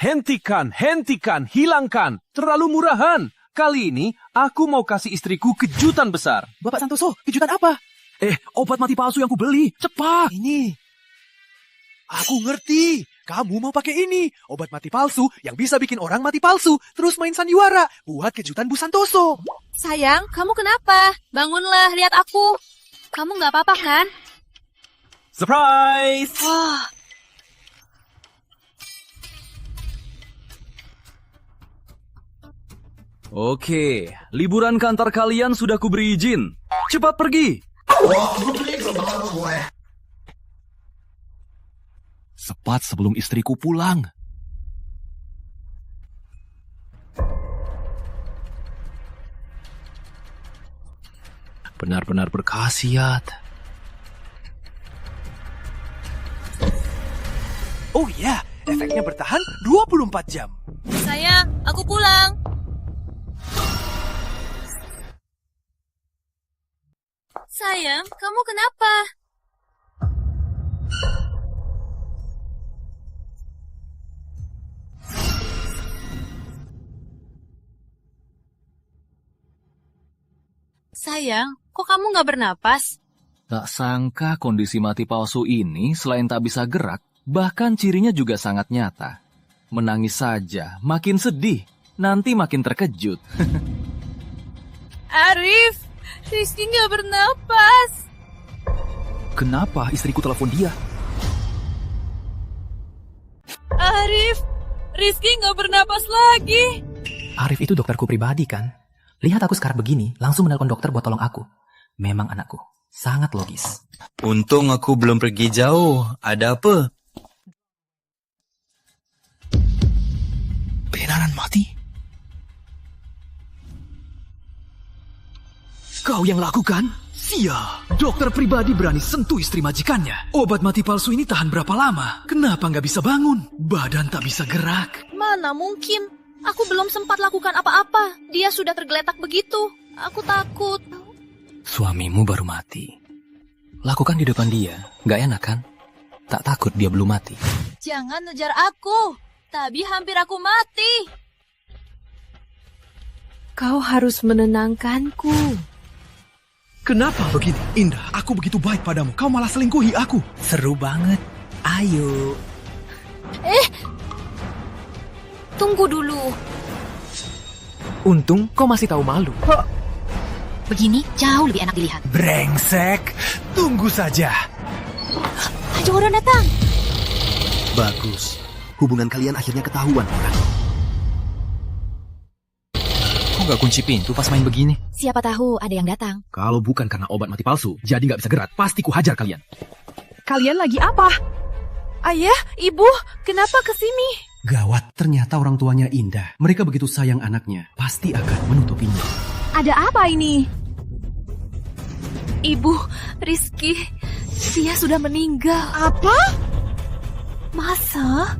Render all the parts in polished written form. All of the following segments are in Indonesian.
Hentikan, hilangkan. Terlalu murahan. Kali ini, aku mau kasih istriku kejutan besar. Bapak Santoso, kejutan apa? Obat mati palsu yang kubeli. Cepat. Ini. Aku ngerti. Kamu mau pakai ini. Obat mati palsu yang bisa bikin orang mati palsu. Terus main sandiwara. Buat kejutan Bu Santoso. Sayang, kamu kenapa? Bangunlah, lihat aku. Kamu nggak apa-apa kan? Surprise! Wah, Oke, liburan kantor kalian sudah kuberi izin. Cepat pergi. Cepat sebelum istriku pulang. Benar-benar berkhasiat. Oh iya, efeknya bertahan 24 jam. sayang, aku pulang. Sayang, kamu kenapa? Sayang, kok kamu nggak bernapas? Tak sangka kondisi mati palsu ini selain tak bisa gerak, bahkan cirinya juga sangat nyata. Menangis saja, makin sedih, nanti makin terkejut. Arif, Rizky nggak bernapas. Kenapa istriku telepon dia? Arif, Rizky nggak bernapas lagi. Arif itu dokterku pribadi kan? Lihat aku sekarang begini, langsung menelpon dokter buat tolong aku. Memang anakku, sangat logis. Untung aku belum pergi jauh. Ada apa? Beneran mati? Kau yang lakukan? Sia, dokter pribadi berani sentuh istri majikannya. Obat mati palsu ini tahan berapa lama? Kenapa nggak bisa bangun? Badan tak bisa gerak. Mana mungkin? Aku belum sempat lakukan apa-apa. Dia sudah tergeletak begitu. Aku takut. Suamimu baru mati. Lakukan di depan dia, nggak enak kan? Tak takut dia belum mati. Jangan ngejar aku. Tadi hampir aku mati. Kau harus menenangkanku. Kenapa begini? Indah, aku begitu baik padamu. Kau malah selingkuhi aku. Seru banget. Ayo. Tunggu dulu. Untung kau masih tahu malu. Begini jauh lebih enak dilihat. Brengsek. Tunggu saja. Ada orang datang. Bagus. Hubungan kalian akhirnya ketahuan orang. Kok nggak kunci pintu pas main begini? Siapa tahu ada yang datang. Kalau bukan karena obat mati palsu, jadi nggak bisa gerak. Pasti ku hajar kalian. Kalian lagi apa? Ayah, ibu, kenapa kesini? Gawat, ternyata orang tuanya Indah. Mereka begitu sayang anaknya. Pasti akan menutupinya. Ada apa ini? Ibu, Rizky, dia sudah meninggal. Apa? Masa?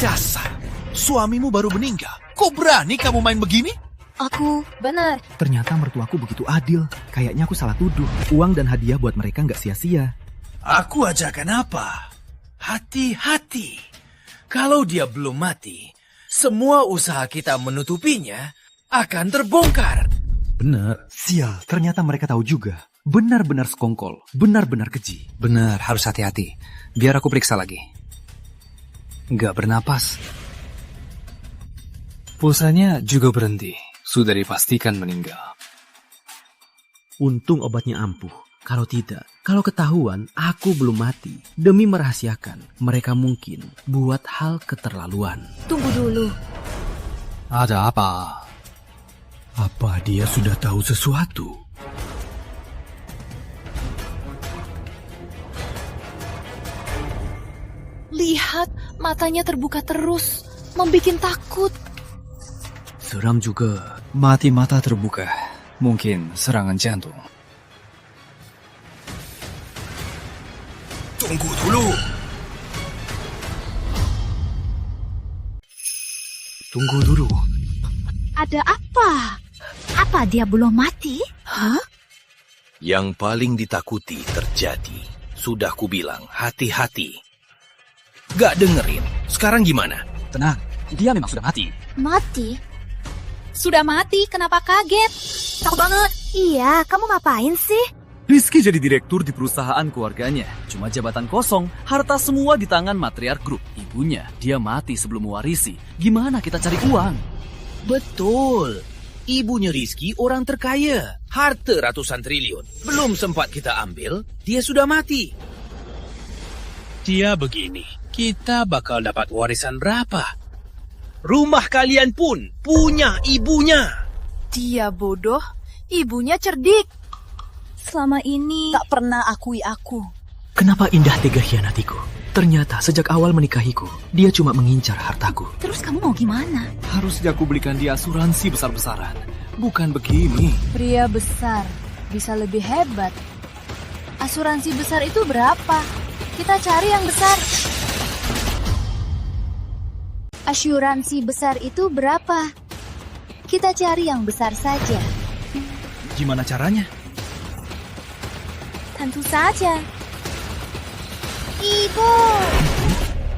Dasar, suamimu baru meninggal. Kok berani kamu main begini? Aku benar. Ternyata mertuaku begitu adil. Kayaknya aku salah tuduh. Uang dan hadiah buat mereka nggak sia-sia. Aku ajakan apa? Hati-hati. Kalau dia belum mati, semua usaha kita menutupinya akan terbongkar. Bener. Sial, ternyata mereka tahu juga. Benar-benar sekongkol. Benar-benar keji. Benar, harus hati-hati. Biar aku periksa lagi. Nggak bernapas. Pulsanya juga berhenti. Sudah dipastikan meninggal. Untung obatnya ampuh. Kalau tidak, kalau ketahuan aku belum mati. Demi merahasiakan, mereka mungkin buat hal keterlaluan. Tunggu dulu. Ada apa? Apa dia sudah tahu sesuatu? Lihat, matanya terbuka terus. Membikin takut. Seram juga. Mati mata terbuka. Mungkin serangan jantung. Tunggu dulu. Tunggu dulu. Ada apa? Apa dia belum mati? Hah? Yang paling ditakuti terjadi. Sudah kubilang, hati-hati. Gak dengerin. Sekarang gimana? Tenang, dia memang sudah mati. Mati? Sudah mati, kenapa kaget? Takut banget. Iya, kamu ngapain sih? Rizky jadi direktur di perusahaan keluarganya. Cuma jabatan kosong, harta semua di tangan matriark grup. Ibunya, dia mati sebelum mewarisi. Gimana kita cari uang? Betul. Ibunya Rizky orang terkaya. Harta ratusan triliun. Belum sempat kita ambil, dia sudah mati. Dia begini, kita bakal dapat warisan berapa? Rumah kalian pun punya ibunya. Dia bodoh, ibunya cerdik. Selama ini tak pernah akui aku. Kenapa Indah tega hianatiku? Ternyata sejak awal menikahiku, dia cuma mengincar hartaku. Terus kamu mau gimana? Harusnya aku belikan dia asuransi besar-besaran. Bukan begini. Pria besar bisa lebih hebat. Asuransi besar itu berapa? Kita cari yang besar. Asuransi besar itu berapa? Kita cari yang besar saja. Gimana caranya? Tentu saja. Ibu!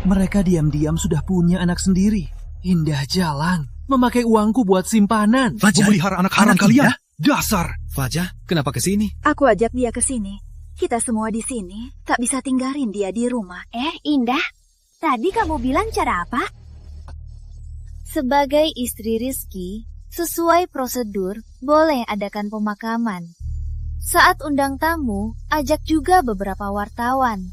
Mereka diam-diam sudah punya anak sendiri. Indah jalan. Memakai uangku buat simpanan. Fajah, memelihara anak-anak kalian? Dasar! Fajah, kenapa ke sini? Aku ajak dia ke sini. Kita semua di sini tak bisa tinggalin dia di rumah. Indah, tadi kamu bilang cara apa? Sebagai istri Rizky, sesuai prosedur, boleh adakan pemakaman. Saat undang tamu, ajak juga beberapa wartawan.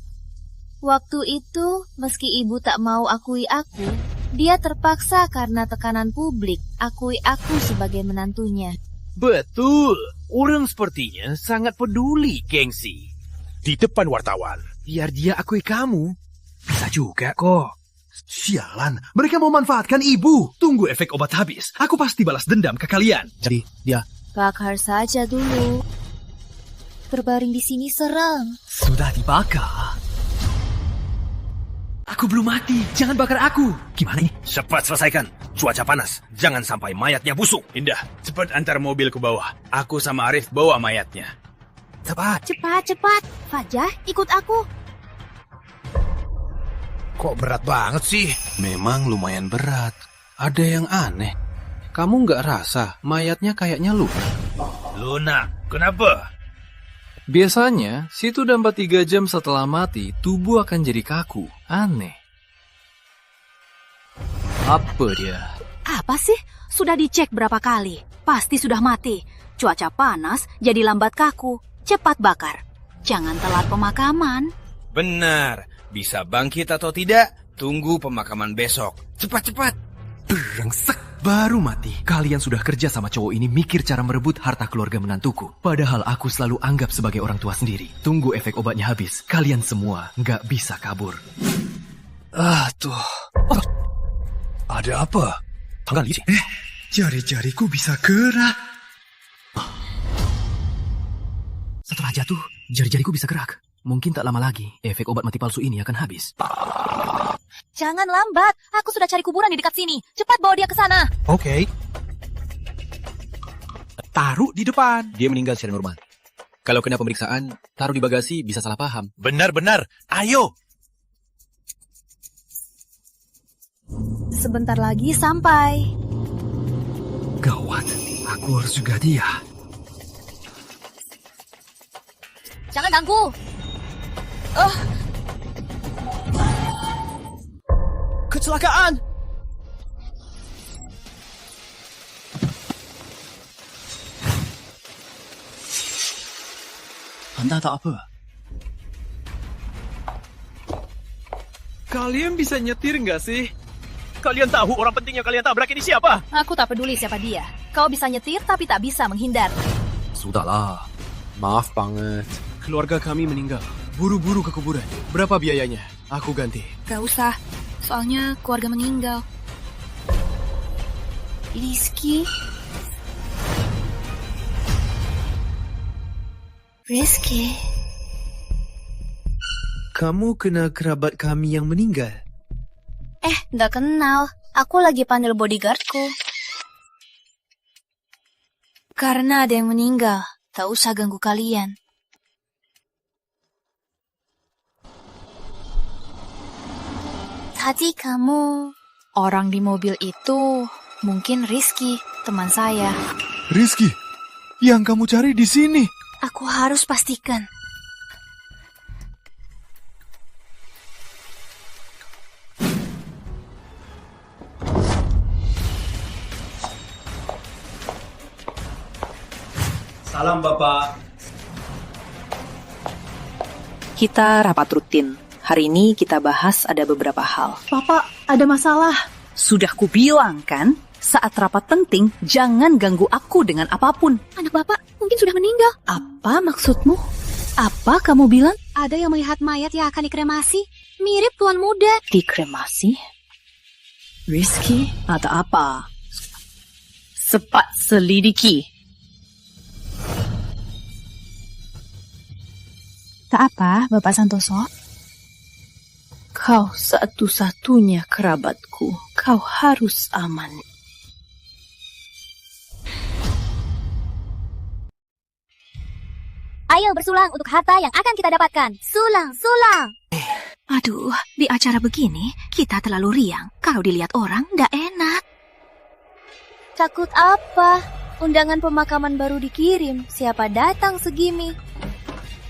Waktu itu, meski ibu tak mau akui aku, dia terpaksa karena tekanan publik akui aku sebagai menantunya. Betul. Orang sepertinya sangat peduli, gengsi. Di depan wartawan. Biar dia akui kamu. Bisa juga kok. Sialan, mereka mau manfaatkan ibu. Tunggu efek obat habis. Aku pasti balas dendam ke kalian. Jadi, dia... Bakar saja dulu. Berbaring di sini serem. Sudah dibakar. Aku belum mati, jangan bakar aku. Gimana ini? Cepat selesaikan. Cuaca panas. Jangan sampai mayatnya busuk. Indah, cepat antar mobil ke bawah. Aku sama Arif bawa mayatnya. Cepat. Cepat. Fajah, ikut aku. Kok berat banget sih? Memang lumayan berat. Ada yang aneh. Kamu nggak rasa mayatnya kayaknya lunak? Lunak, kenapa? Biasanya, situ dan 3 jam setelah mati, tubuh akan jadi kaku. Aneh. Apa dia? Apa sih? Sudah dicek berapa kali? Pasti sudah mati. Cuaca panas, jadi lambat kaku. Cepat bakar. Jangan telat pemakaman. Benar. Bisa bangkit atau tidak, tunggu pemakaman besok. Cepat-cepat. Brengsek. Baru mati, kalian sudah kerja sama cowok ini mikir cara merebut harta keluarga menantuku. Padahal aku selalu anggap sebagai orang tua sendiri. Tunggu efek obatnya habis, kalian semua nggak bisa kabur. Tuh. Oh. Ada apa? Tanggal ini. Jari-jariku bisa gerak. Setelah jatuh, jari-jariku bisa gerak. Mungkin tak lama lagi, efek obat mati palsu ini akan habis. Jangan lambat, aku sudah cari kuburan di dekat sini. Cepat bawa dia ke sana. Oke. Taruh di depan. Dia meninggal secara normal. Kalau kena pemeriksaan, taruh di bagasi bisa salah paham. Benar-benar. Ayo. Sebentar lagi sampai. Gawat, aku harus juga dia. Jangan ganggu. Kecelakaan! Anda tak apa? Kalian bisa nyetir nggak sih? Kalian tahu orang pentingnya kalian tabrak ini siapa? Aku tak peduli siapa dia. Kau bisa nyetir tapi tak bisa menghindar. Sudahlah. Maaf banget. Keluarga kami meninggal. Buru-buru ke kuburan. Berapa biayanya? Aku ganti. Gak usah, soalnya keluarga meninggal. Rizky? Kamu kenal kerabat kami yang meninggal? Nggak kenal. Aku lagi panggil bodyguardku. Karena ada yang meninggal, tak usah ganggu kalian. Tadi kamu... Orang di mobil itu mungkin Rizky, teman saya. Rizky, yang kamu cari di sini. Aku harus pastikan. Salam Bapak. Kita rapat rutin. Hari ini kita bahas ada beberapa hal. Bapak, ada masalah. Sudah kubilang kan, saat rapat penting, jangan ganggu aku dengan apapun. Anak bapak mungkin sudah meninggal. Apa maksudmu? Apa kamu bilang? Ada yang melihat mayat yang akan dikremasi. Mirip tuan muda. Dikremasi? Rizky atau apa? Cepat selidiki. Tak apa, Bapak Santoso. Kau satu-satunya kerabatku. Kau harus aman. Ayo bersulang untuk harta yang akan kita dapatkan. Sulang, sulang. Aduh, di acara begini, kita terlalu riang. Kalau dilihat orang, nggak enak. Takut apa? Undangan pemakaman baru dikirim. Siapa datang segini?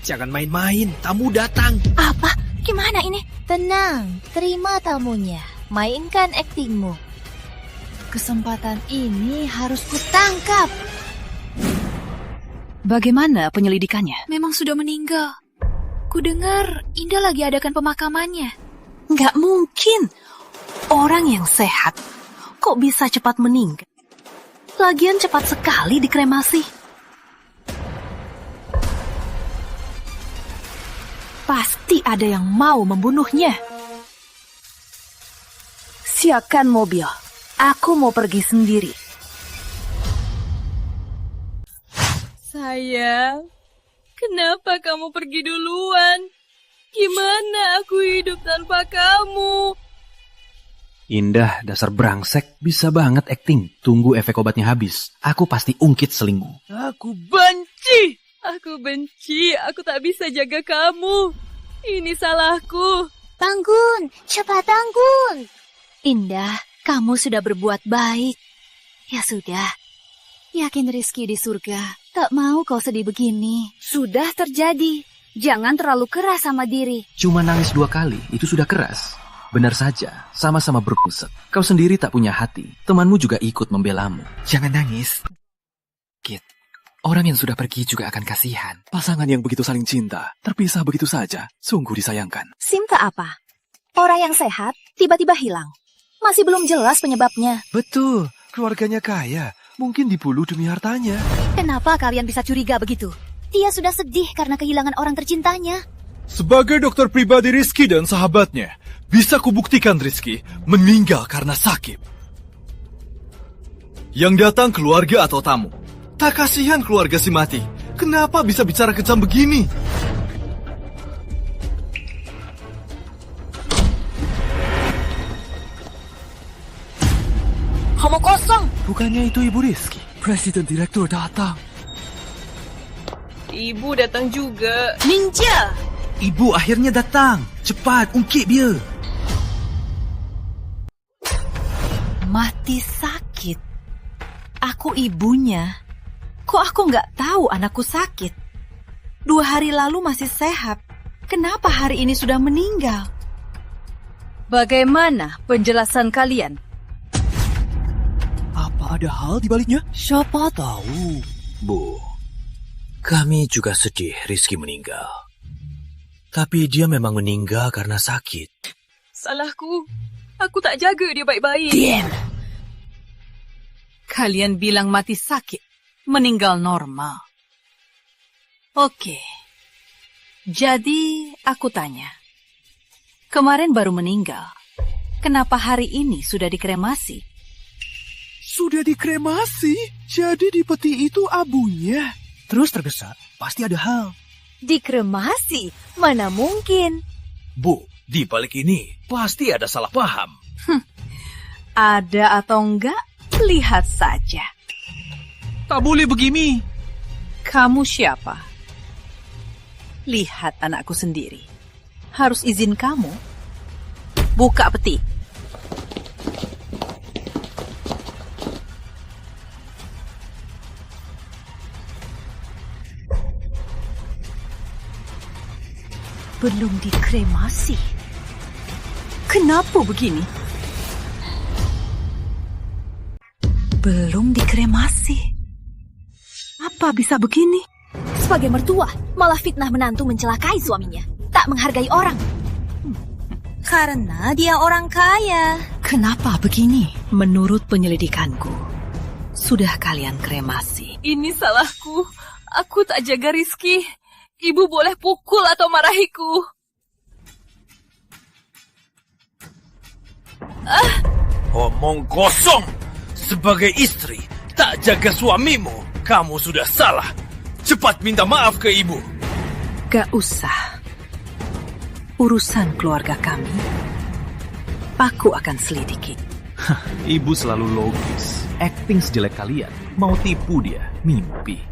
Jangan main-main, tamu datang. Apa? Gimana ini? Tenang, terima tamunya. Mainkan aktingmu. Kesempatan ini harus kutangkap. Bagaimana penyelidikannya? Memang sudah meninggal. Kudengar Indah lagi adakan pemakamannya. Nggak mungkin. Orang yang sehat, kok bisa cepat meninggal? Lagian cepat sekali dikremasi. Pasti ada yang mau membunuhnya. Siapkan mobil. Aku mau pergi sendiri. Sayang, kenapa kamu pergi duluan? Gimana aku hidup tanpa kamu? Indah, dasar brengsek. Bisa banget acting. Tunggu efek obatnya habis. Aku pasti ungkit selingkuh. Aku benci. Aku tak bisa jaga kamu. Ini salahku. Tanggun, cepat tanggun. Indah, kamu sudah berbuat baik. Ya sudah. Yakin Rizky di surga. Tak mau kau sedih begini. Sudah terjadi. Jangan terlalu keras sama diri. Cuma nangis 2 kali, itu sudah keras. Benar saja, sama-sama berpusat. Kau sendiri tak punya hati. Temanmu juga ikut membelamu. Jangan nangis. Kit, orang yang sudah pergi juga akan kasihan. Pasangan yang begitu saling cinta, terpisah begitu saja, sungguh disayangkan. Sinta apa? Orang yang sehat tiba-tiba hilang. Masih belum jelas penyebabnya. Betul, keluarganya kaya. Mungkin dibunuh demi hartanya. Kenapa kalian bisa curiga begitu? Dia sudah sedih karena kehilangan orang tercintanya. Sebagai dokter pribadi Rizky dan sahabatnya, bisa kubuktikan Rizky meninggal karena sakit. Yang datang keluarga atau tamu. Tak kasihan keluarga si mati. Kenapa bisa bicara kejam begini? Omong kosong. Bukannya itu Ibu Rizky? Presiden Direktur datang. Ibu datang juga. Ninja! Ibu akhirnya datang. Cepat, ungkit dia. Mati sakit. Aku ibunya. Kok aku nggak tahu anakku sakit? 2 hari lalu masih sehat. Kenapa hari ini sudah meninggal? Bagaimana penjelasan kalian? Apa ada hal di baliknya? Siapa tahu. Bu, kami juga sedih Rizky meninggal. Tapi dia memang meninggal karena sakit. Salahku. Aku tak jaga dia baik-baik. Diam. Kalian bilang mati sakit, meninggal normal. Oke. Jadi aku tanya. Kemarin baru meninggal. Kenapa hari ini sudah dikremasi? Sudah dikremasi? Jadi di peti itu abunya. Terus tergesa, pasti ada hal. Dikremasi? Mana mungkin? Bu, di balik ini pasti ada salah paham. Ada atau enggak, lihat saja. Tak boleh begini. Kamu siapa? Lihat anakku sendiri. Harus izin kamu. Buka peti. belum dikremasi. Kenapa begini? Belum dikremasi. Apa bisa begini? Sebagai mertua, malah fitnah menantu mencelakai suaminya. Tak menghargai orang. Karena dia orang kaya. Kenapa begini? Menurut penyelidikanku, sudah kalian kremasi. Ini salahku. Aku tak jaga Rizky. Ibu boleh pukul atau marahiku. Omong kosong. Sebagai istri, tak jaga suamimu. Kamu sudah salah. Cepat minta maaf ke ibu. Gak usah. Urusan keluarga kami, aku akan selidiki. Ibu selalu logis. Acting sejelek kalian. Mau tipu dia, mimpi.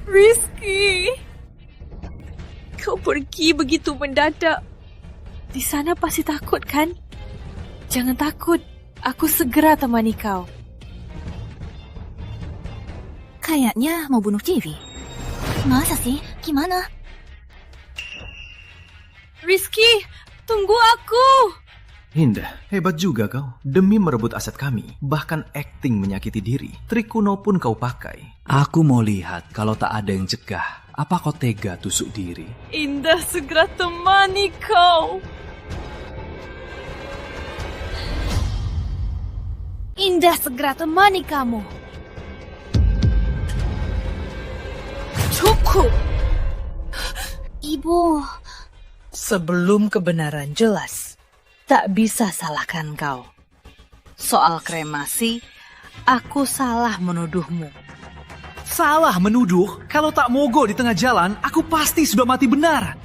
Rizky, kau pergi begitu mendadak. Di sana pasti takut kan? Jangan takut, aku segera temani kau. Kayaknya mau bunuh diri. Masa sih? Gimana? Rizky, tunggu aku. Indah, hebat juga kau. Demi merebut aset kami, bahkan acting menyakiti diri. Trik kuno pun kau pakai. Aku mau lihat kalau tak ada yang cegah. Apa kau tega tusuk diri? Indah segera temani kau. Indah segera temani kamu. Cukup. Ibu. Sebelum kebenaran jelas, tak bisa salahkan kau. Soal kremasi, aku salah menuduhmu. Salah menuduh? Kalau tak mogok di tengah jalan, aku pasti sudah mati benar.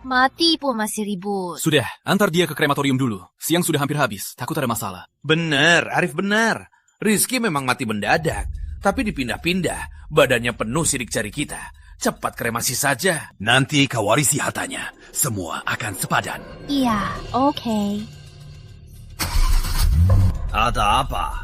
Mati pun masih ribut. Sudah, antar dia ke krematorium dulu. Siang sudah hampir habis, takut ada masalah. Benar, Arif benar. Rizky memang mati mendadak, tapi dipindah-pindah. Badannya penuh sidik jari kita. Cepat kremasi saja. Nanti kau warisi hartanya. Semua akan sepadan. Iya, oke. Ada apa?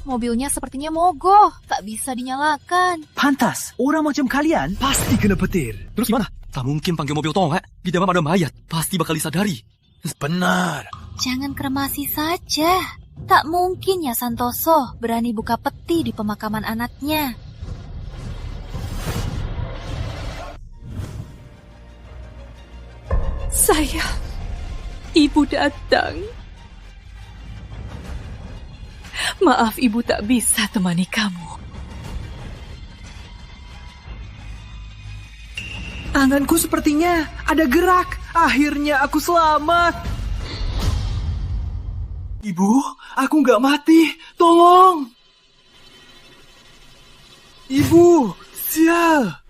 Mobilnya sepertinya mogok. Tak bisa dinyalakan. Pantas, orang macam kalian pasti kena petir. Terus gimana? Tak mungkin panggil mobil tongek. Di dalam ada mayat. Pasti bakal disadari. Benar. Jangan kremasi saja. Tak mungkin ya Santoso berani buka peti di pemakaman anaknya. Sayang, ibu datang. Maaf ibu tak bisa temani kamu. Tanganku sepertinya ada gerak. Akhirnya aku selamat. Ibu, aku nggak mati. Tolong. Ibu, sial.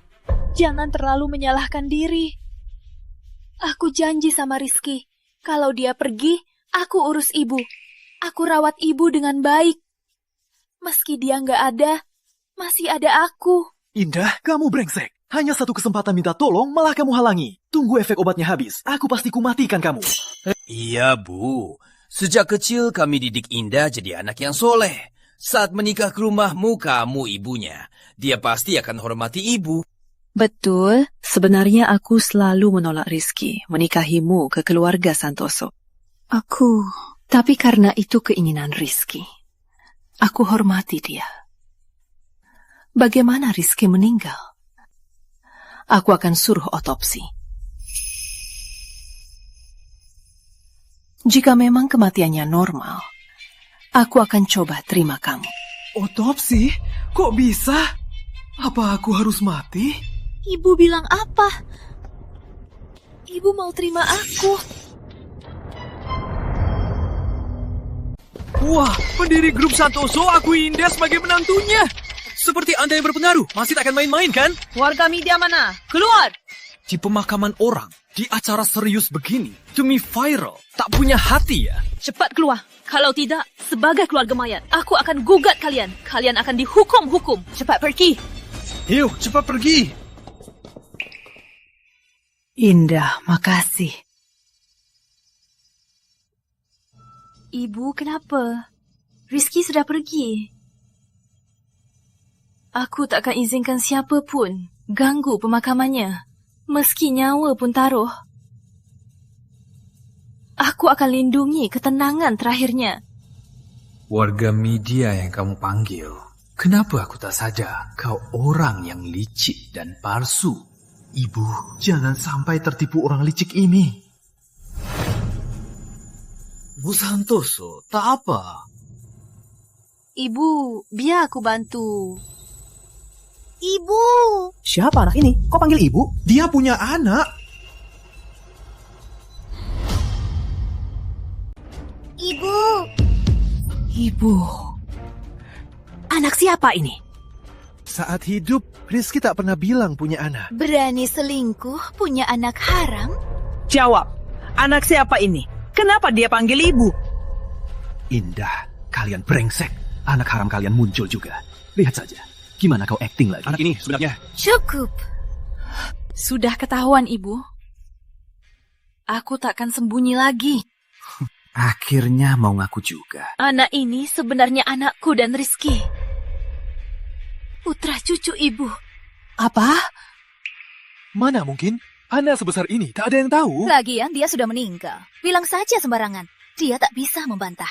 Jangan terlalu menyalahkan diri. Aku janji sama Rizky, kalau dia pergi, aku urus ibu. Aku rawat ibu dengan baik. Meski dia nggak ada, masih ada aku. Indah, kamu brengsek. Hanya satu kesempatan minta tolong, malah kamu halangi. Tunggu efek obatnya habis, aku pasti kumatikan kamu. Iya, Bu. Sejak kecil kami didik Indah jadi anak yang soleh. Saat menikah ke rumahmu, kamu ibunya. Dia pasti akan hormati ibu. Betul, sebenarnya aku selalu menolak Rizky menikahimu ke keluarga Santoso. Tapi karena itu keinginan Rizky, aku hormati dia. Bagaimana Rizky meninggal? Aku akan suruh otopsi. Jika memang kematiannya normal, aku akan coba terima kamu. Otopsi? Kok bisa? Apa aku harus mati? Ibu bilang apa? Ibu mau terima aku. Wah, pendiri grup Santoso akui Indah sebagai menantunya. Seperti Anda yang berpengaruh, masih tak akan main-main kan? Warga media mana? Keluar! Di pemakaman orang, di acara serius begini, demi viral, tak punya hati ya? Cepat keluar. Kalau tidak, sebagai keluarga mayat, aku akan gugat kalian. Kalian akan dihukum-hukum. Cepat pergi. Yuk, cepat pergi. Indah, makasih. Ibu, kenapa? Rizky sudah pergi. Aku tak akan izinkan siapa pun ganggu pemakamannya. Meski nyawa pun taruh. Aku akan lindungi ketenangan terakhirnya. Warga media yang kamu panggil, kenapa aku tak sadar kau orang yang licik dan palsu? Ibu, jangan sampai tertipu orang licik ini. Bu Santoso, tak apa. Ibu, biar aku bantu. Ibu! Siapa anak ini? Kok panggil ibu? Dia punya anak. Ibu! Ibu. Anak siapa ini? Saat hidup, Rizky tak pernah bilang punya anak. Berani selingkuh, punya anak haram? Jawab, anak siapa ini? Kenapa dia panggil ibu? Indah, kalian brengsek. Anak haram kalian muncul juga. Lihat saja, gimana kau acting lagi. Anak ini sebenarnya... Cukup. Sudah ketahuan, Ibu. Aku takkan sembunyi lagi. Akhirnya mau ngaku juga. Anak ini sebenarnya anakku dan Rizky. Putra cucu ibu. Apa? Mana mungkin? Anak sebesar ini tak ada yang tahu. Lagian dia sudah meninggal. Bilang saja sembarangan. Dia tak bisa membantah.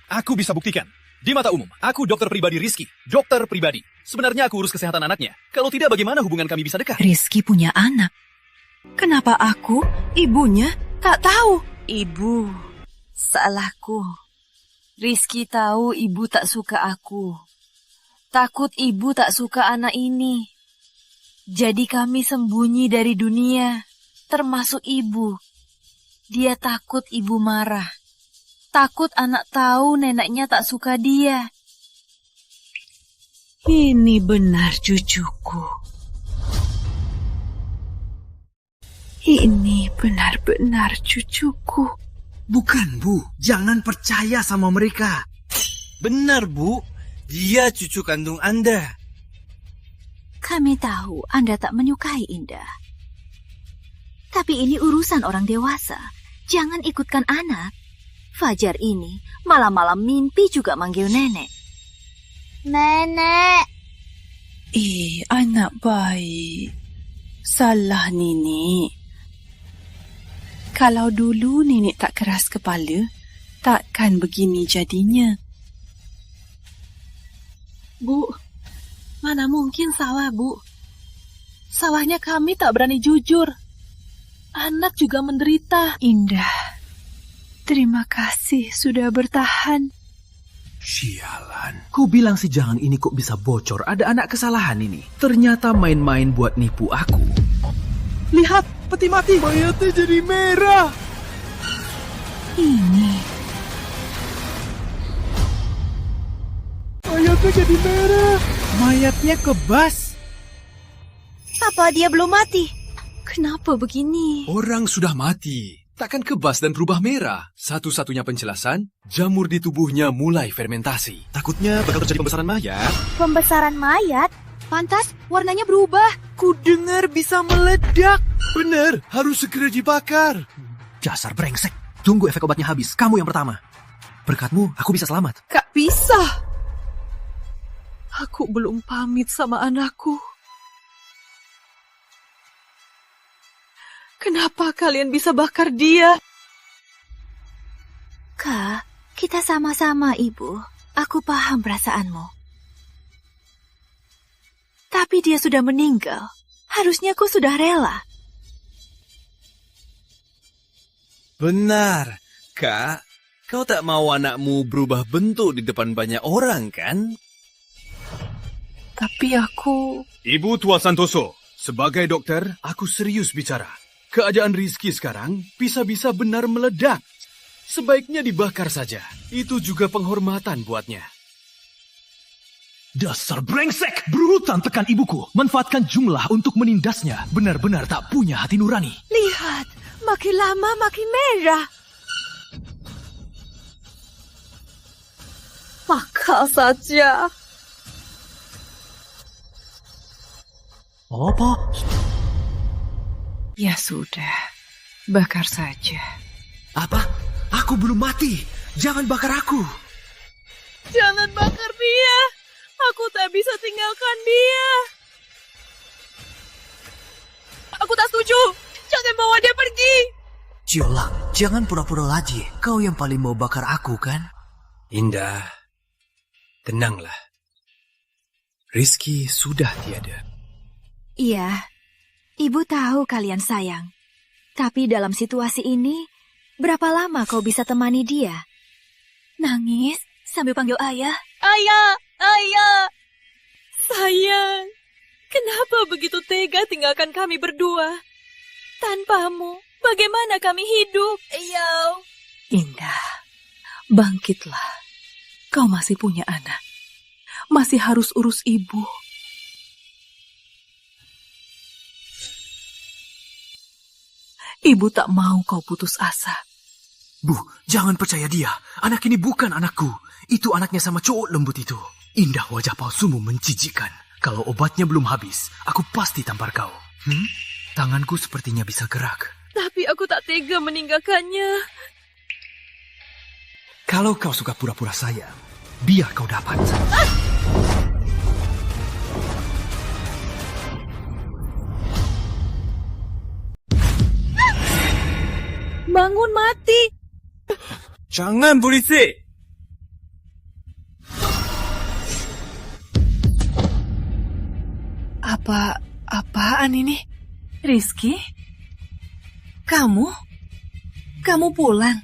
Aku bisa buktikan. Di mata umum, aku dokter pribadi Rizky. Dokter pribadi. Sebenarnya aku urus kesehatan anaknya. Kalau tidak, bagaimana hubungan kami bisa dekat? Rizky punya anak. Kenapa aku, ibunya, tak tahu? Ibu, salahku. Rizky tahu ibu tak suka aku. Takut ibu tak suka anak ini. Jadi kami sembunyi dari dunia, termasuk ibu. Dia takut ibu marah. Takut anak tahu neneknya tak suka dia. Ini benar cucuku. Ini benar-benar cucuku. Bukan, Bu. Jangan percaya sama mereka. Benar, Bu. Dia cucu kandung Anda. Kami tahu Anda tak menyukai Indah. Tapi ini urusan orang dewasa. Jangan ikutkan anak. Fajar ini malam-malam mimpi juga manggil nenek. Nenek. Anak baik. Salah Nenek. Kalau dulu Nenek tak keras kepala, takkan begini jadinya. Bu, mana mungkin salah, Bu. Salahnya kami tak berani jujur. Anak juga menderita. Indah, terima kasih sudah bertahan. Sialan. Ku bilang si jangan ini kok bisa bocor. Ada anak kesalahan ini. Ternyata main-main buat nipu aku. Lihat, peti mati. Mayatnya jadi merah. Ini. Mayatnya jadi merah. Mayatnya kebas. Apa dia belum mati? Kenapa begini? Orang sudah mati. Takkan kebas dan berubah merah. Satu-satunya penjelasan, jamur di tubuhnya mulai fermentasi. Takutnya bakal terjadi pembesaran mayat. Pembesaran mayat? Pantas warnanya berubah. Ku dengar bisa meledak. Benar, harus segera dibakar. Dasar brengsek. Tunggu efek obatnya habis. Kamu yang pertama. Berkatmu, aku bisa selamat. Kak bisa. Aku belum pamit sama anakku. Kenapa kalian bisa bakar dia? Kak, kita sama-sama, Ibu. Aku paham perasaanmu. Tapi dia sudah meninggal. Harusnya kau sudah rela. Benar, Kak. Kau tak mau anakmu berubah bentuk di depan banyak orang, kan? Tapi aku... Ibu Tua Santoso, sebagai dokter, aku serius bicara. Keadaan Rizky sekarang bisa-bisa benar meledak. Sebaiknya dibakar saja. Itu juga penghormatan buatnya. Dasar brengsek! Berurutan tekan ibuku. Manfaatkan jumlah untuk menindasnya. Benar-benar tak punya hati nurani. Lihat, makin lama makin merah. Bakar saja. Apa? Ya sudah, bakar saja. Apa? Aku belum mati. Jangan bakar aku. Jangan bakar dia. Aku tak bisa tinggalkan dia. Aku tak setuju. Jangan bawa dia pergi. Ciolang, jangan pura-pura lagi. Kau yang paling mau bakar aku, kan? Indah, tenanglah. Rizky sudah tiada. Iya, ibu tahu kalian sayang. Tapi dalam situasi ini, berapa lama kau bisa temani dia? Nangis sambil panggil ayah. Ayah, ayah. Sayang, kenapa begitu tega tinggalkan kami berdua? Tanpamu, bagaimana kami hidup? Ayah. Indah, bangkitlah. Kau masih punya anak. Masih harus urus ibu. Ibu tak mau kau putus asa. Bu, jangan percaya dia. Anak ini bukan anakku. Itu anaknya sama cowok lembut itu. Indah, wajah palsumu menjijikkan. Kalau obatnya belum habis, aku pasti tampar kau. Tanganku sepertinya bisa gerak. Tapi aku tak tega meninggalkannya. Kalau kau suka pura-pura sayang, biar kau dapat. Bangun mati. Jangan berisik. Apaan ini? Rizky? Kamu pulang?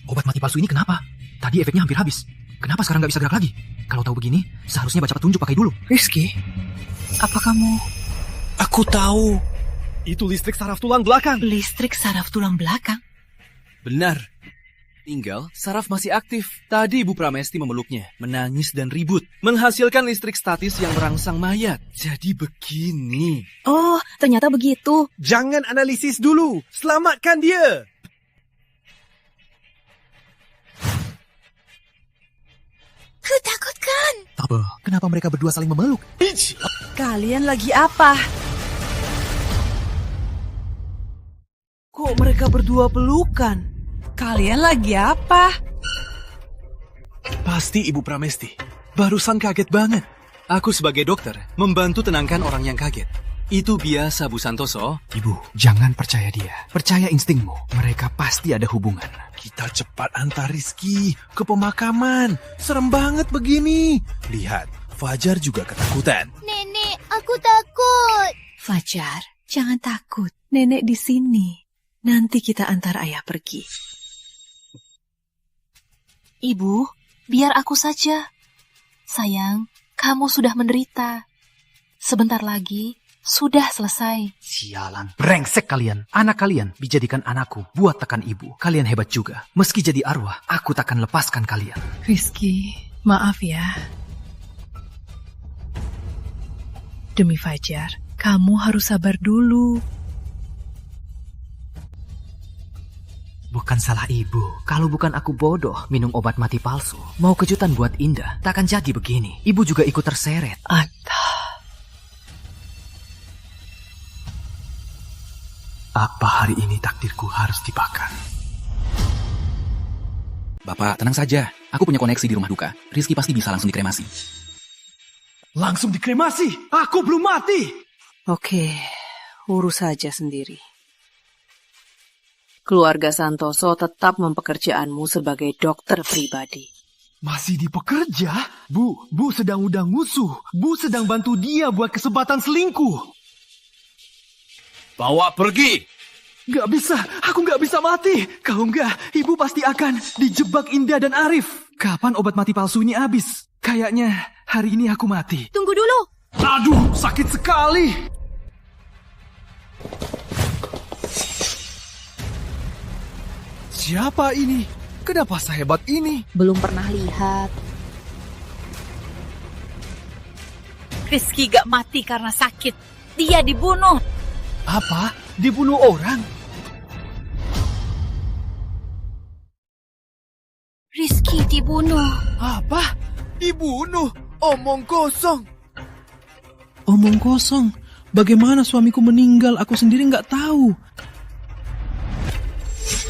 Obat mati palsu ini kenapa? Tadi efeknya hampir habis. Kenapa sekarang nggak bisa gerak lagi? Kalau tahu begini, seharusnya baca petunjuk pakai dulu. Rizky, apa kamu... Aku tahu. Itu listrik saraf tulang belakang. Listrik saraf tulang belakang? Benar. Tinggal, saraf masih aktif. Tadi Ibu Pramesti memeluknya, menangis dan ribut. Menghasilkan listrik statis yang merangsang mayat. Jadi begini. Oh, ternyata begitu. Jangan analisis dulu. Selamatkan dia. Kutakutkan. Apa? Kenapa mereka berdua saling memeluk? Kalian lagi apa? Kok mereka berdua pelukan? Kalian lagi apa? Pasti Ibu Pramesti. Barusan kaget banget. Aku sebagai dokter, membantu tenangkan orang yang kaget. Itu biasa, Bu Santoso. Ibu, jangan percaya dia. Percaya instingmu. Mereka pasti ada hubungan. Kita cepat antar Rizky ke pemakaman. Serem banget begini. Lihat, Fajar juga ketakutan. Nenek, aku takut. Fajar, jangan takut. Nenek di sini. Nanti kita antar ayah pergi. Ibu, biar aku saja. Sayang, kamu sudah menderita. Sebentar lagi, sudah selesai. Sialan, brengsek kalian. Anak kalian dijadikan anakku buat tekan ibu. Kalian hebat juga. Meski jadi arwah, aku takkan lepaskan kalian. Rizky, maaf ya. Demi Fajar, kamu harus sabar dulu. Bukan salah ibu. Kalau bukan aku bodoh minum obat mati palsu. Mau kejutan buat Indah, takkan jadi begini. Ibu juga ikut terseret. Apa hari ini takdirku harus dibakar? Bapak, tenang saja. Aku punya koneksi di rumah duka. Rizky pasti bisa langsung dikremasi. Langsung dikremasi? Aku belum mati! Oke, urus saja sendiri. Keluarga Santoso tetap mempekerjaanmu sebagai dokter pribadi. Masih dipekerja? Bu sedang undang musuh. Bu sedang bantu dia buat kesempatan selingkuh. Bawa pergi! Gak bisa, aku gak bisa mati. Kalau enggak, ibu pasti akan dijebak Indah dan Arif. Kapan obat mati palsu ini habis? Kayaknya hari ini aku mati. Tunggu dulu. Aduh, sakit sekali. Siapa ini? Kenapa sehebat ini? Belum pernah lihat. Rizky gak mati karena sakit. Dia dibunuh. Apa? Dibunuh orang? Rizky dibunuh. Apa? Dibunuh? Omong kosong. Omong kosong. Bagaimana suamiku meninggal? Aku sendiri nggak tahu.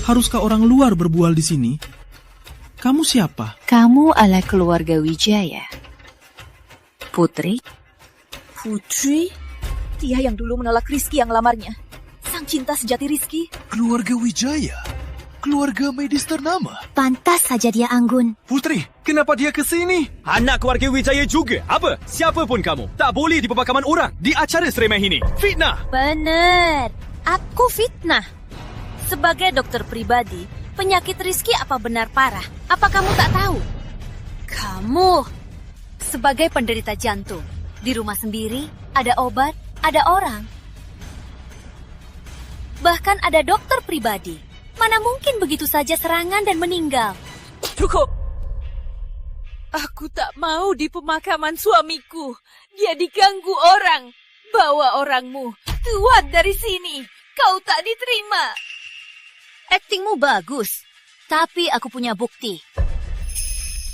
Haruskah orang luar berbual di sini? Kamu siapa? Kamu adalah keluarga Wijaya. Putri? Putri? Dia yang dulu menolak Rizky yang lamarnya. Sang cinta sejati Rizky. Keluarga Wijaya? Keluarga medis ternama? Pantas saja dia anggun. Putri, kenapa dia ke sini? Anak keluarga Wijaya juga. Apa? Siapa pun kamu. Tak boleh di pemakaman orang. Di acara seremeh ini. Fitnah. Benar. Aku fitnah. Sebagai dokter pribadi, penyakit Rizky apa benar parah? Apa kamu tak tahu? Kamu sebagai penderita jantung. Di rumah sendiri, ada obat, ada orang. Bahkan ada dokter pribadi. Mana mungkin begitu saja serangan dan meninggal? Cukup. Aku tak mau di pemakaman suamiku. Dia diganggu orang. Bawa orangmu. Keluar dari sini. Kau tak diterima. Aktingmu bagus. Tapi aku punya bukti.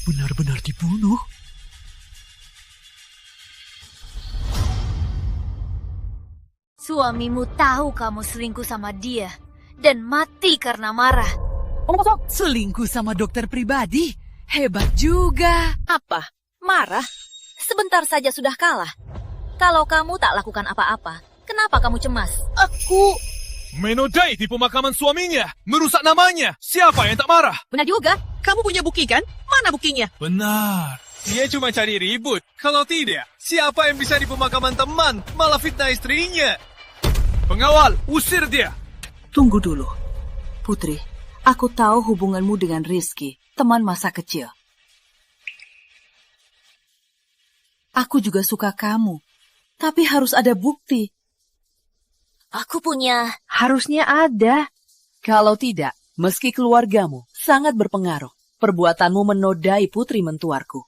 Benar-benar dibunuh? Suamimu tahu kamu selingkuh sama dia. Dan mati karena marah. Selingkuh sama dokter pribadi? Hebat juga. Apa? Marah? Sebentar saja sudah kalah. Kalau kamu tak lakukan apa-apa, kenapa kamu cemas? Aku menodai di pemakaman suaminya, merusak namanya. Siapa yang tak marah? Benar juga. Kamu punya bukti kan? Mana buktinya? Benar. Dia cuma cari ribut. Kalau tidak, siapa yang bisa di pemakaman teman malah fitnah istrinya? Pengawal, usir dia. Tunggu dulu. Putri, aku tahu hubunganmu dengan Rizky, teman masa kecil. Aku juga suka kamu, tapi harus ada bukti. Aku punya. Harusnya ada. Kalau tidak, meski keluargamu sangat berpengaruh, perbuatanmu menodai putri mentuarku.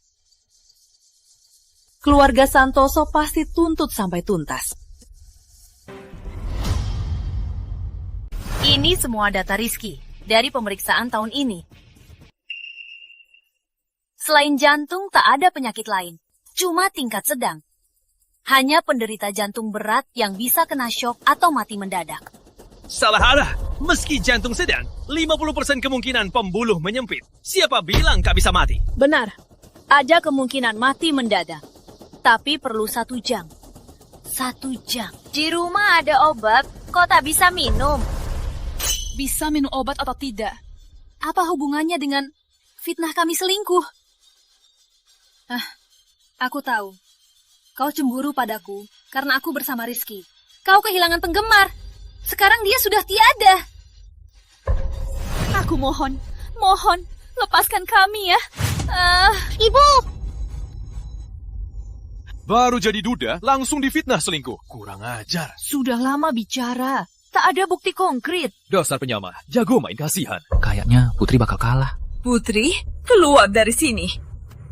Keluarga Santoso pasti tuntut sampai tuntas. Ini semua data Rizky dari pemeriksaan tahun ini. Selain jantung, tak ada penyakit lain. Cuma tingkat sedang. Hanya penderita jantung berat yang bisa kena syok atau mati mendadak. Salah arah. Meski jantung sedang, 50% kemungkinan pembuluh menyempit. Siapa bilang tak bisa mati? Benar. Ada kemungkinan mati mendadak. Tapi perlu 1 jam. 1 jam. Di rumah ada obat, kok tak bisa minum? Bisa minum obat atau tidak? Apa hubungannya dengan fitnah kami selingkuh? Aku tahu. Kau cemburu padaku karena aku bersama Rizky. Kau kehilangan penggemar. Sekarang dia sudah tiada. Aku mohon, lepaskan kami ya. Ibu! Baru jadi duda, langsung difitnah selingkuh. Kurang ajar. Sudah lama bicara. Tak ada bukti konkret. Dasar penyamar, jago main kasihan. Kayaknya Putri bakal kalah. Putri, keluar dari sini.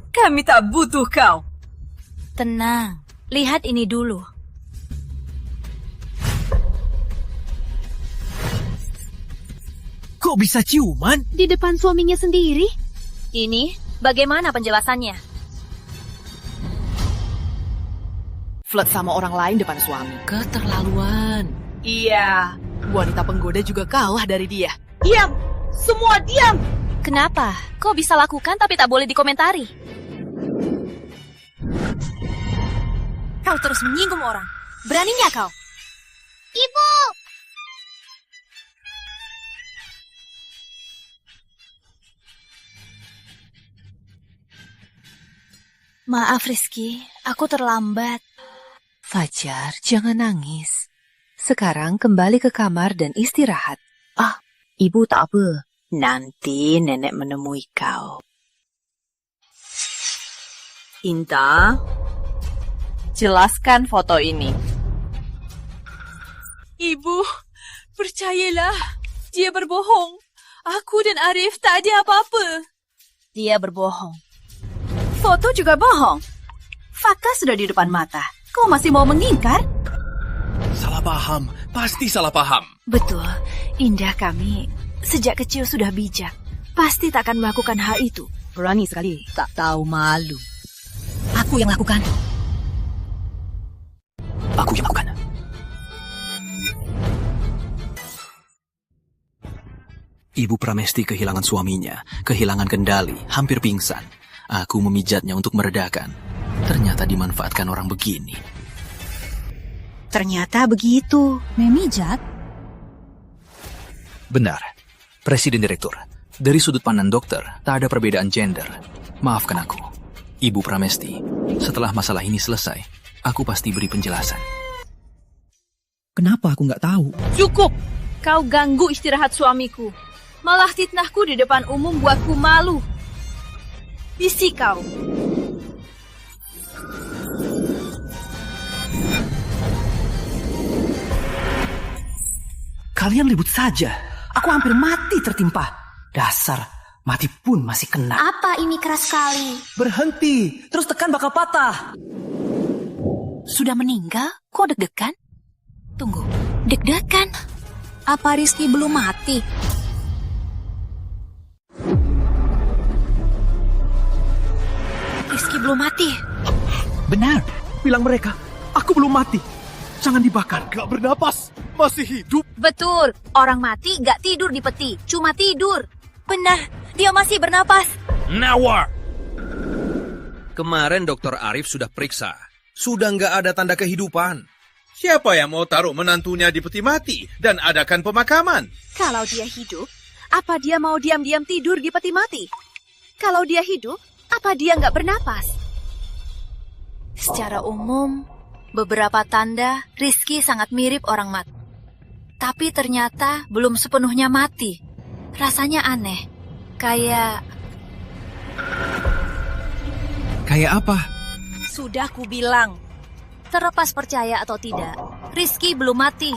Kami tak butuh kau. Tenang, lihat ini dulu. Kok bisa ciuman? Di depan suaminya sendiri? Ini bagaimana penjelasannya? Flirt sama orang lain depan suami. Keterlaluan. Iya, wanita penggoda juga kalah dari dia. Diam! Semua diam! Kenapa? Kau bisa lakukan tapi tak boleh dikomentari. Kau terus menyinggung orang. Beraninya kau? Ibu! Maaf Rizky, aku terlambat. Fajar, jangan nangis. Sekarang kembali ke kamar dan istirahat. Ibu tak apa. Nanti nenek menemui kau. Inta, jelaskan foto ini. Ibu, percayalah. Dia berbohong. Aku dan Arif tak ada apa-apa. Dia berbohong. Foto juga bohong. Fakta sudah di depan mata. Kau masih mau mengingkar? Salah paham. Pasti salah paham. Betul. Indah kami sejak kecil sudah bijak. Pasti tak akan melakukan hal itu. Berani sekali. Tak tahu malu. Aku yang lakukan. Aku yang lakukan. Ibu Pramesti kehilangan suaminya, kehilangan kendali, hampir pingsan. Aku memijatnya untuk meredakan. Ternyata dimanfaatkan orang begini. Ternyata begitu. Memijat? Benar. Presiden Direktur, dari sudut pandang dokter, tak ada perbedaan gender. Maafkan aku, Ibu Pramesti. Setelah masalah ini selesai, aku pasti beri penjelasan. Kenapa aku nggak tahu? Cukup! Kau ganggu istirahat suamiku. Malah fitnahku di depan umum buatku malu. Isi kau. Kalian ribut saja. Aku hampir mati tertimpa. Dasar, mati pun masih kena. Apa ini keras sekali? Berhenti, terus tekan bakal patah. Sudah meninggal? Kok deg-degan? Tunggu, deg-degan? Apa Rizky belum mati? Rizky belum mati. Benar, bilang mereka. Aku belum mati. Jangan dibakar. Gak bernapas, masih hidup. Betul, orang mati gak tidur di peti, cuma tidur. Benar, dia masih bernapas. Nawar! Kemarin Dr. Arif sudah periksa. Sudah nggak ada tanda kehidupan. Siapa yang mau taruh menantunya di peti mati dan adakan pemakaman? Kalau dia hidup, apa dia mau diam-diam tidur di peti mati? Kalau dia hidup, apa dia nggak bernapas? Secara umum, beberapa tanda Rizky sangat mirip orang mati. Tapi ternyata belum sepenuhnya mati. Rasanya aneh. Kayak apa? Sudah kubilang. Terlepas percaya atau tidak, Rizky belum mati.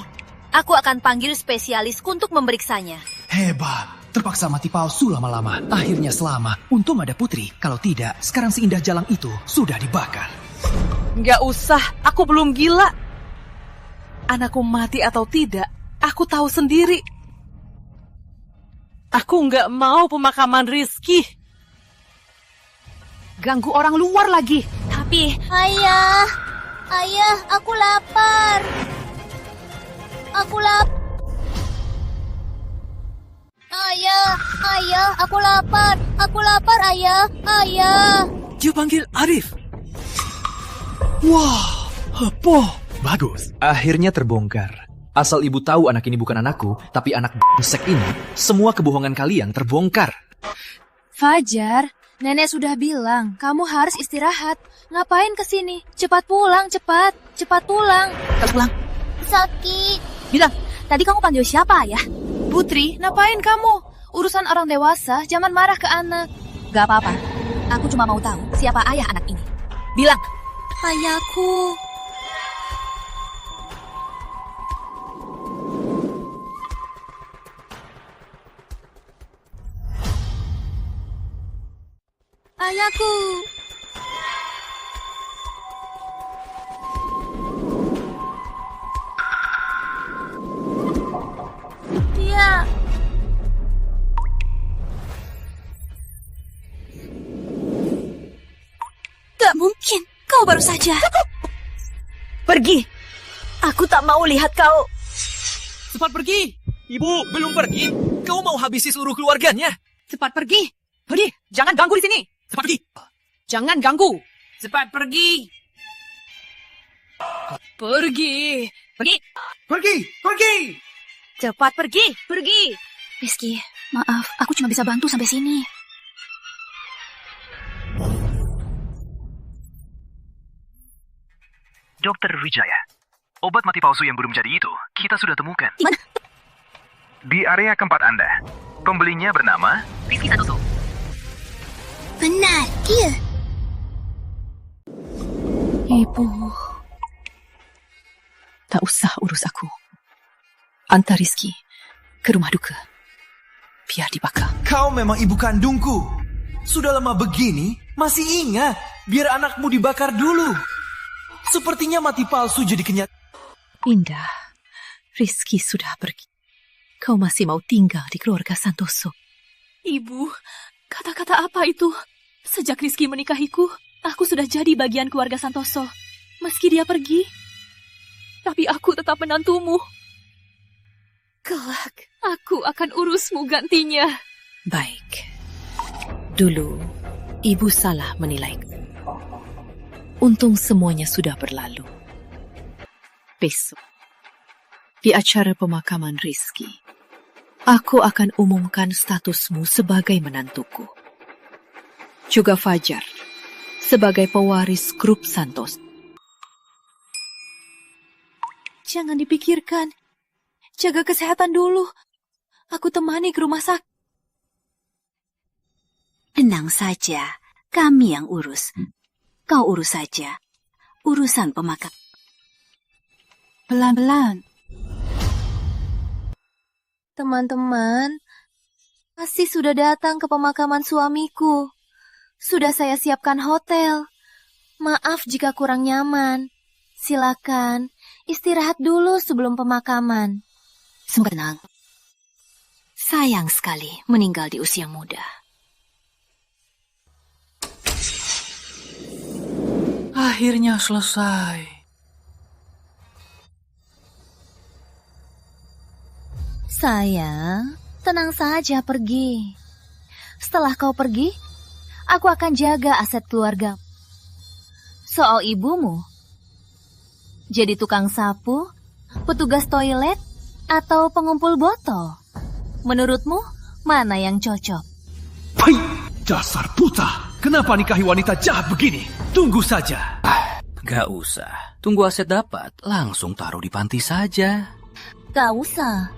Aku akan panggil spesialis untuk memeriksanya. Hebat, terpaksa mati palsu lama-lama. Akhirnya selamat. Untung ada Putri. Kalau tidak, sekarang si indah jalang itu sudah dibakar. Nggak usah, aku belum gila. Anakku mati atau tidak, aku tahu sendiri. Aku nggak mau pemakaman Rizky. Ganggu orang luar lagi. Tapi, Ayah, aku lapar. Ayah, aku lapar. Ayah. Dia panggil Arif. Wah, apa? Bagus. Akhirnya terbongkar. Asal ibu tahu anak ini bukan anakku, tapi anak busek ini, semua kebohongan kalian terbongkar. Fajar, nenek sudah bilang kamu harus istirahat. Ngapain kesini? Cepat pulang, cepat pulang. Harus pulang. Sakit. Bilang, tadi kamu panggil siapa ya? Putri, ngapain kamu? Urusan orang dewasa, jangan marah ke anak. Gak apa-apa. Aku cuma mau tahu siapa ayah anak ini. Bilang. Ayahku. Ayahku. Dia. Gak mungkin. Kau baru saja. Pergi. Aku tak mau lihat kau. Cepat pergi. Ibu belum pergi. Kau mau habisi seluruh keluarganya. Cepat pergi. Pergi. Jangan ganggu di sini. Cepat pergi. Jangan ganggu. Cepat pergi. Pergi. Cepat pergi. Rizky, maaf. Aku cuma bisa bantu sampai sini. Dokter Wijaya, obat mati palsu yang belum jadi itu, kita sudah temukan. Di mana? Di area keempat Anda. Pembelinya bernama Rizky Santoso. Benar, dia. Ibu, tak usah urus aku. Antar Rizky ke rumah duka. Biar dibakar. Kau memang ibu kandungku. Sudah lama begini, masih ingat. Biar anakmu dibakar dulu. Sepertinya mati palsu jadi kenyataan. Indah, Rizky sudah pergi. Kau masih mau tinggal di keluarga Santoso. Ibu, kata-kata apa itu? Sejak Rizky menikahiku, aku sudah jadi bagian keluarga Santoso. Meski dia pergi, tapi aku tetap menantumu. Kelak, aku akan urusmu gantinya. Baik. Dulu, ibu salah menilaiku. Untung semuanya sudah berlalu. Besok, di acara pemakaman Rizky, aku akan umumkan statusmu sebagai menantuku. Juga Fajar, sebagai pewaris grup Santos. Jangan dipikirkan. Jaga kesehatan dulu. Aku temani ke rumah sakit. Tenang saja, kami yang urus. Kau urus saja. Urusan pemakaian. Pelan-pelan. Teman-teman, pasti sudah datang ke pemakaman suamiku. Sudah saya siapkan hotel. Maaf jika kurang nyaman. Silakan, istirahat dulu sebelum pemakaman. Tenang. Sayang sekali meninggal di usia muda. Akhirnya selesai. Sayang, tenang saja pergi. Setelah kau pergi, aku akan jaga aset keluarga. Soal ibumu, jadi tukang sapu, petugas toilet, atau pengumpul botol? Menurutmu, mana yang cocok? Hai, dasar buta! Kenapa nikahi wanita jahat begini? Tunggu saja. Gak usah. Tunggu aset dapat, langsung taruh di panti saja. Gak usah.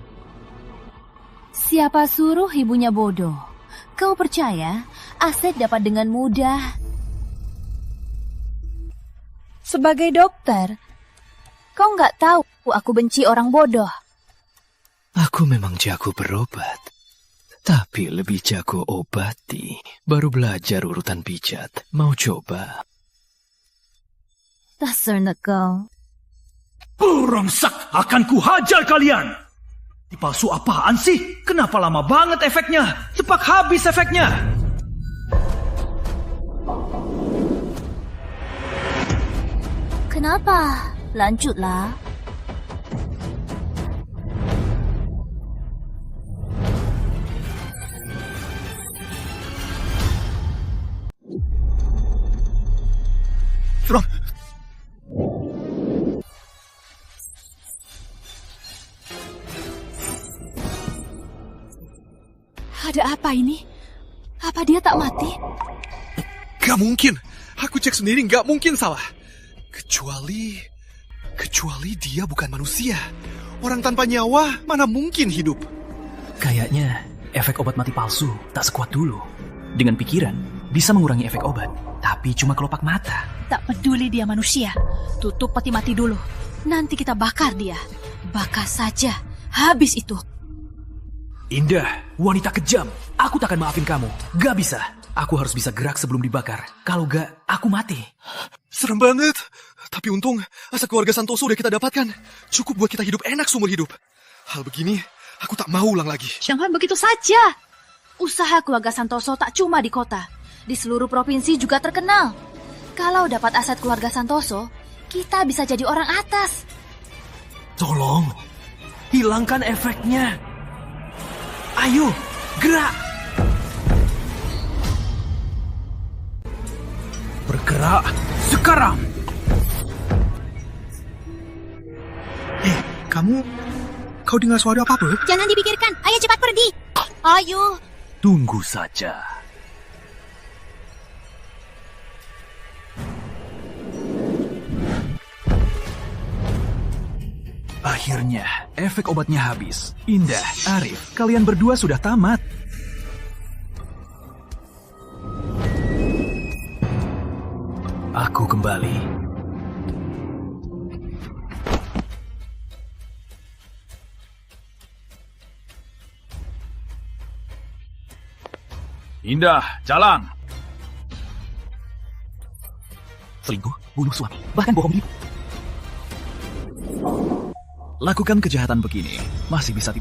Siapa suruh ibunya bodoh? Kau percaya aset dapat dengan mudah? Sebagai dokter, kau nggak tahu aku benci orang bodoh. Aku memang jago berobat, tapi lebih jago obati. Baru belajar urutan pijat. Mau coba? Dasar nakal. Brengsek, akan kuhajar kalian! Di palsu apaan sih? Kenapa lama banget efeknya? Cepat habis efeknya! Kenapa? Lanjutlah. Suram. Ada apa ini? Apa dia tak mati? Gak mungkin. Aku cek sendiri gak mungkin salah. Kecuali dia bukan manusia. Orang tanpa nyawa mana mungkin hidup? Kayaknya efek obat mati palsu tak sekuat dulu. Dengan pikiran, bisa mengurangi efek obat. Tapi cuma kelopak mata. Tak peduli dia manusia. Tutup peti mati dulu. Nanti kita bakar dia. Bakar saja. Habis itu. Indah, wanita kejam. Aku takkan maafin kamu. Gak bisa. Aku harus bisa gerak sebelum dibakar. Kalau gak, aku mati. Serem banget. Tapi untung, aset keluarga Santoso udah kita dapatkan. Cukup buat kita hidup enak seumur hidup. Hal begini, aku tak mau ulang lagi. Jangan begitu saja. Usaha keluarga Santoso tak cuma di kota. Di seluruh provinsi juga terkenal. Kalau dapat aset keluarga Santoso, kita bisa jadi orang atas. Tolong, hilangkan efeknya. Ayo, gerak. Bergerak sekarang. Kau dengar suara apa-apa? Jangan dipikirkan, ayo cepat pergi. Ayo. Tunggu saja. Akhirnya, efek obatnya habis. Indah, Arif, kalian berdua sudah tamat. Aku kembali. Indah, jalan. Selingkuh, bunuh suami, bahkan bohong ibu. Lakukan kejahatan begini, masih bisa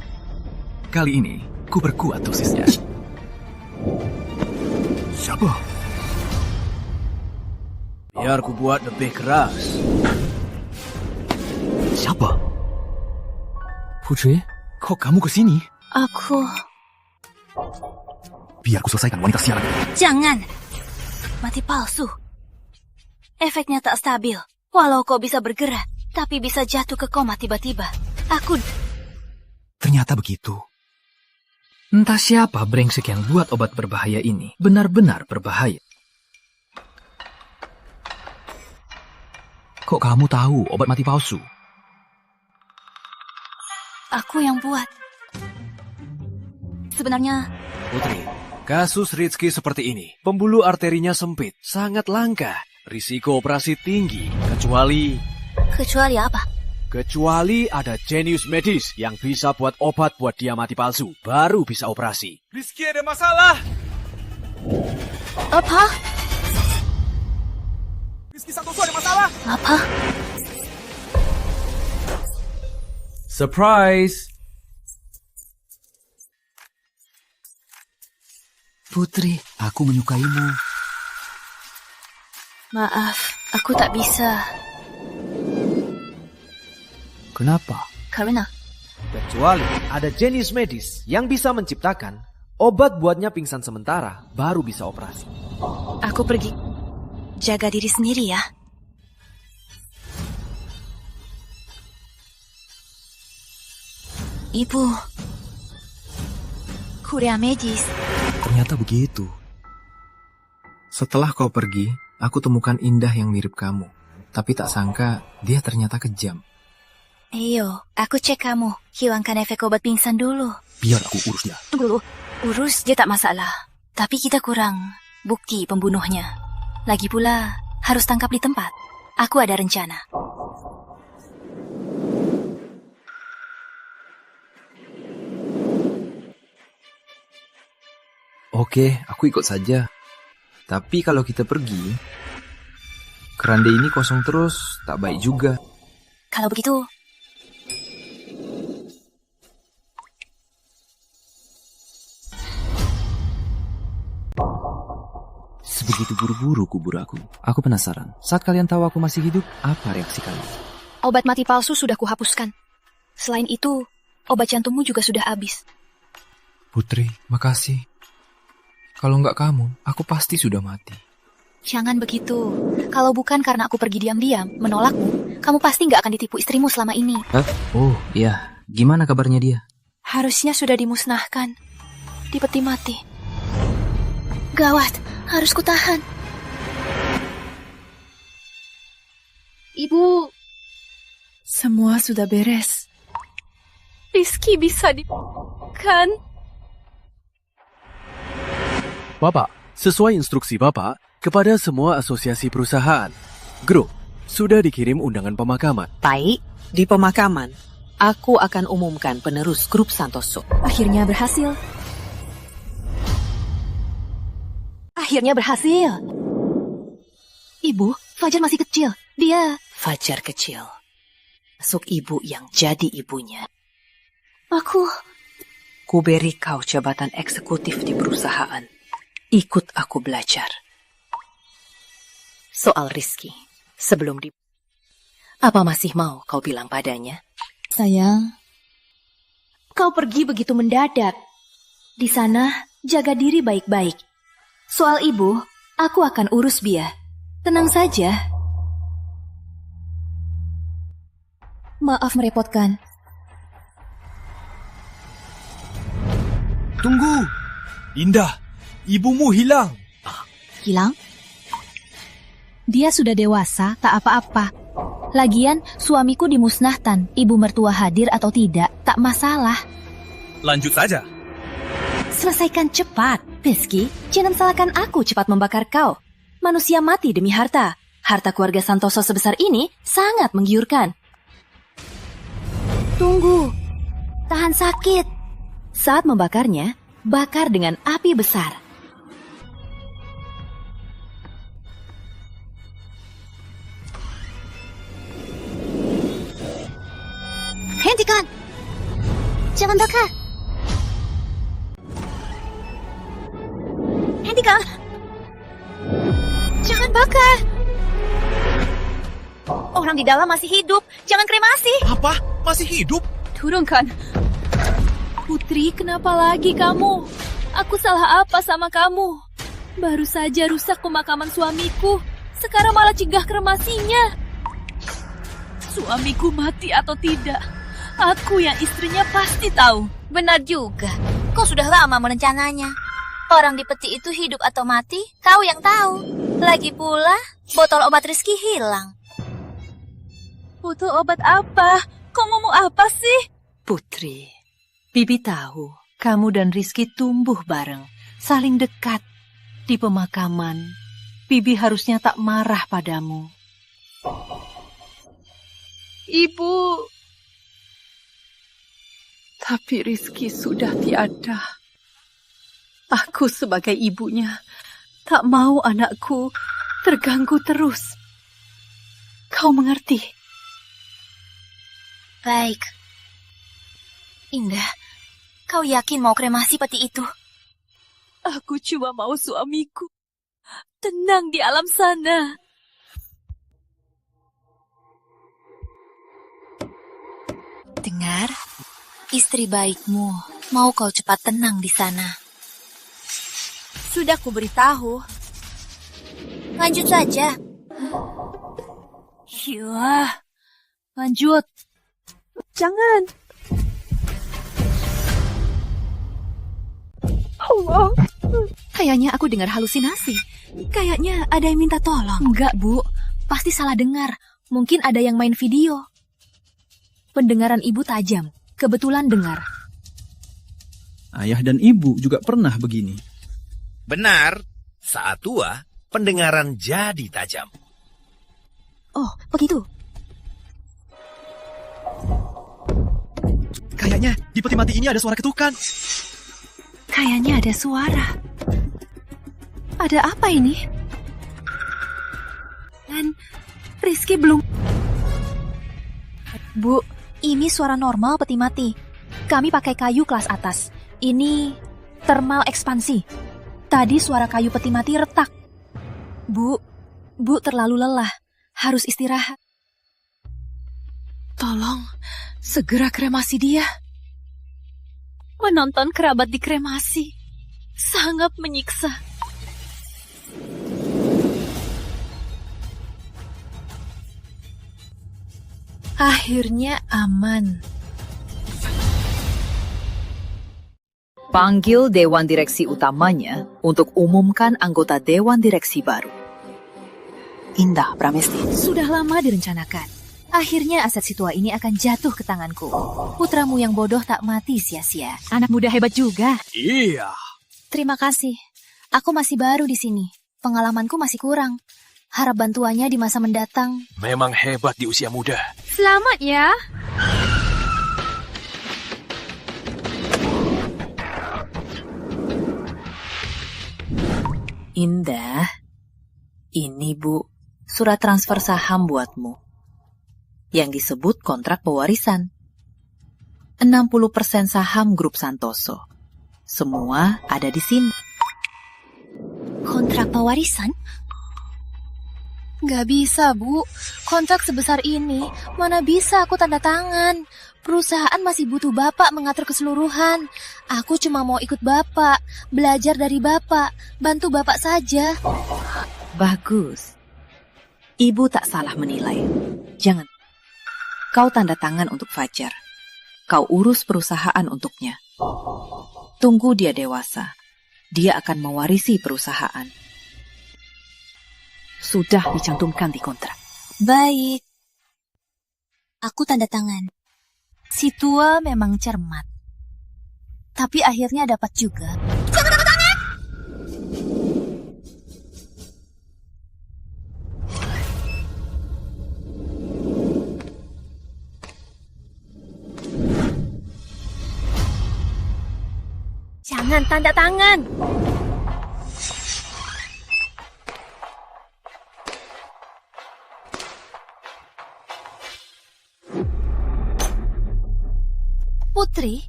Kali ini, ku perkuat dosisnya. Siapa? Biar ku buat lebih keras. Siapa? Putri, kok kamu kesini? Aku... Biar ku selesaikan wanita sialan. Jangan! Mati palsu. Efeknya tak stabil. Walau kau bisa bergerak, tapi bisa jatuh ke koma tiba-tiba. Aku... Ternyata begitu. Entah siapa brengsek yang buat obat berbahaya ini. Benar-benar berbahaya. Kok kamu tahu obat mati palsu? Aku yang buat. Sebenarnya... Putri, kasus Rizky seperti ini. Pembuluh arterinya sempit, sangat langka. Risiko operasi tinggi, kecuali apa? Kecuali ada jenius medis yang bisa buat obat buat dia mati palsu. Baru bisa operasi. Rizky ada masalah. Apa? Rizky Santoso ada masalah. Apa? Surprise! Putri, aku menyukaimu. Maaf, aku tak bisa. Kenapa? Karena Kecuali ada jenius medis yang bisa menciptakan obat buatnya pingsan sementara, baru bisa operasi. aku pergi. Jaga diri sendiri ya. Ibu. Kurea medis. Ternyata begitu. Setelah kau pergi, aku temukan Indah yang mirip kamu. Tapi tak sangka dia ternyata kejam. Ayo, aku cek kamu. Hilangkan efek obat pingsan dulu. Biar aku urusnya. Tunggu dulu. Urus dia tak masalah. Tapi kita kurang bukti pembunuhnya. Lagi pula, harus tangkap di tempat. Aku ada rencana. Oke, aku ikut saja. Tapi kalau kita pergi, keranda ini kosong terus, tak baik juga. Kalau begitu, sebegitu buru-buru kubur aku. Aku penasaran, saat kalian tahu aku masih hidup, apa reaksi kalian? Obat mati palsu sudah kuhapuskan. Selain itu, obat jantungmu juga sudah habis. Putri, makasih. Kalau nggak kamu, aku pasti sudah mati. Jangan begitu. Kalau bukan karena aku pergi diam-diam, menolakmu, kamu pasti nggak akan ditipu istrimu selama ini. Hah? Oh, iya. Gimana kabarnya dia? Harusnya sudah dimusnahkan. Di peti mati. Gawat, harus kutahan. Ibu. Semua sudah beres. Rizky bisa kan? Bapak, sesuai instruksi Bapak, kepada semua asosiasi perusahaan, grup, sudah dikirim undangan pemakaman. Baik, di pemakaman, aku akan umumkan penerus grup Santoso. Akhirnya berhasil. Akhirnya berhasil. Ibu, Fajar masih kecil. Dia... Fajar kecil. Masuk ibu yang jadi ibunya. Aku... Ku beri kau jabatan eksekutif di perusahaan. Ikut aku belajar. Soal Rizky, sebelum apa masih mau kau bilang padanya? Sayang, kau pergi begitu mendadak. Di sana, jaga diri baik-baik. Soal ibu, aku akan urus Bia. Tenang saja. Maaf merepotkan. Tunggu, Indah. Ibumu hilang. Hilang? Dia sudah dewasa, tak apa-apa. Lagian, suamiku dimusnahkan. Ibu mertua hadir atau tidak, tak masalah. Lanjut saja. Selesaikan cepat. Rizky, jangan salahkan aku cepat membakar kau. Manusia mati demi harta. Harta keluarga Santoso sebesar ini sangat menggiurkan. Tunggu. Tahan sakit. Saat membakarnya, bakar dengan api besar. Hentikan! Jangan bakar! Hentikan! Jangan bakar! Orang di dalam masih hidup. Jangan kremasi. Apa? Masih hidup? Turunkan. Putri, kenapa lagi kamu? Aku salah apa sama kamu? Baru saja rusak pemakaman suamiku. Sekarang malah cegah kremasinya. Suamiku mati atau tidak? Aku yang istrinya pasti tahu. Benar juga. Kau sudah lama merencananya. Orang di peti itu hidup atau mati, kau yang tahu. Lagi pula, botol obat Rizky hilang. Botol obat apa? Kau ngomong apa sih? Putri, Bibi tahu kamu dan Rizky tumbuh bareng, saling dekat. Di pemakaman, Bibi harusnya tak marah padamu. Ibu. Tapi Rizky sudah tiada. Aku sebagai ibunya tak mau anakku terganggu terus. Kau mengerti? Baik. Indah, kau yakin mau kremasi peti itu? Aku cuma mau suamiku tenang di alam sana. Dengar, istri baikmu mau kau cepat tenang di sana. Sudah ku beritahu. Lanjut saja. Ya, lanjut. Jangan. Allah. Kayaknya aku dengar halusinasi. Kayaknya ada yang minta tolong. Enggak, Bu. Pasti salah dengar. Mungkin ada yang main video. Pendengaran ibu tajam. Kebetulan dengar. Ayah dan ibu juga pernah begini. Benar, saat tua, pendengaran jadi tajam. Oh, begitu. Kayaknya di peti mati ini ada suara ketukan. Kayaknya ada suara. Ada apa ini? Dan Rizky belum... Bu, ini suara normal peti mati. Kami pakai kayu kelas atas. Ini thermal ekspansi. Tadi suara kayu peti mati retak. Bu terlalu lelah. Harus istirahat. Tolong, segera kremasi dia. Menonton kerabat dikremasi sangat menyiksa. Akhirnya aman. Panggil Dewan Direksi utamanya untuk umumkan anggota Dewan Direksi baru. Indah Pramesti. Sudah lama direncanakan. Akhirnya aset si tua ini akan jatuh ke tanganku. Putramu yang bodoh tak mati sia-sia. Anak muda hebat juga. Iya. Terima kasih. Aku masih baru di sini. Pengalamanku masih kurang. Harap bantuannya di masa mendatang. Memang hebat di usia muda. Selamat ya. Indah, ini Bu, surat transfer saham buatmu. Yang disebut kontrak pewarisan. 60% saham grup Santoso. Semua ada di sini. Kontrak pewarisan? Gak bisa, Bu. Kontrak sebesar ini, mana bisa aku tanda tangan. Perusahaan masih butuh Bapak mengatur keseluruhan. Aku cuma mau ikut Bapak, belajar dari Bapak, bantu Bapak saja. Bagus. Ibu tak salah menilai. Jangan. Kau tanda tangan untuk Fajar. Kau urus perusahaan untuknya. Tunggu dia dewasa. Dia akan mewarisi perusahaan. Sudah dicantumkan di kontrak. Baik. Aku tanda tangan. Si tua memang cermat. Tapi akhirnya dapat juga. Jangan tanda tangan! Jangan tanda tangan! Putri,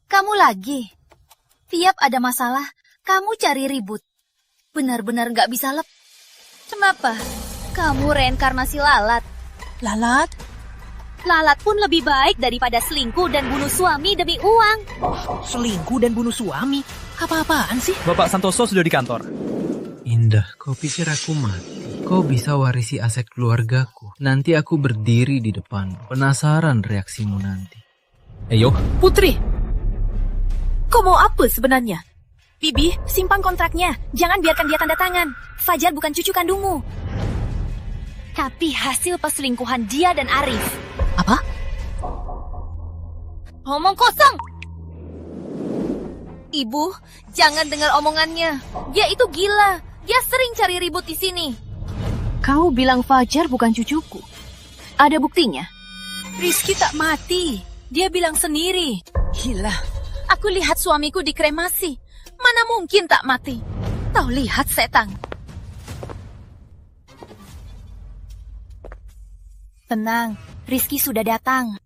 kamu lagi? Tiap ada masalah, kamu cari ribut. Benar-benar gak bisa Kenapa? Kamu reinkarnasi lalat. Lalat? Lalat pun lebih baik daripada selingkuh dan bunuh suami demi uang. Selingkuh dan bunuh suami? Apa-apaan sih? Bapak Santoso sudah di kantor. Indah, kau pikir aku mati? Kau bisa warisi aset keluargaku. Nanti aku berdiri di depan. Penasaran reaksimu nanti. Eyo. Putri, kau mau apa sebenarnya? Bibi, simpan kontraknya. Jangan biarkan dia tanda tangan. Fajar bukan cucu kandungmu. Tapi hasil perselingkuhan dia dan Arif. Apa? Omong kosong! Ibu, jangan dengar omongannya. Dia itu gila. Dia sering cari ribut di sini. Kau bilang Fajar bukan cucuku. Ada buktinya? Rizky tak mati. Dia bilang sendiri. Gila. Aku lihat suamiku dikremasi. Mana mungkin tak mati? Tahu lihat setan. Tenang, Rizky sudah datang.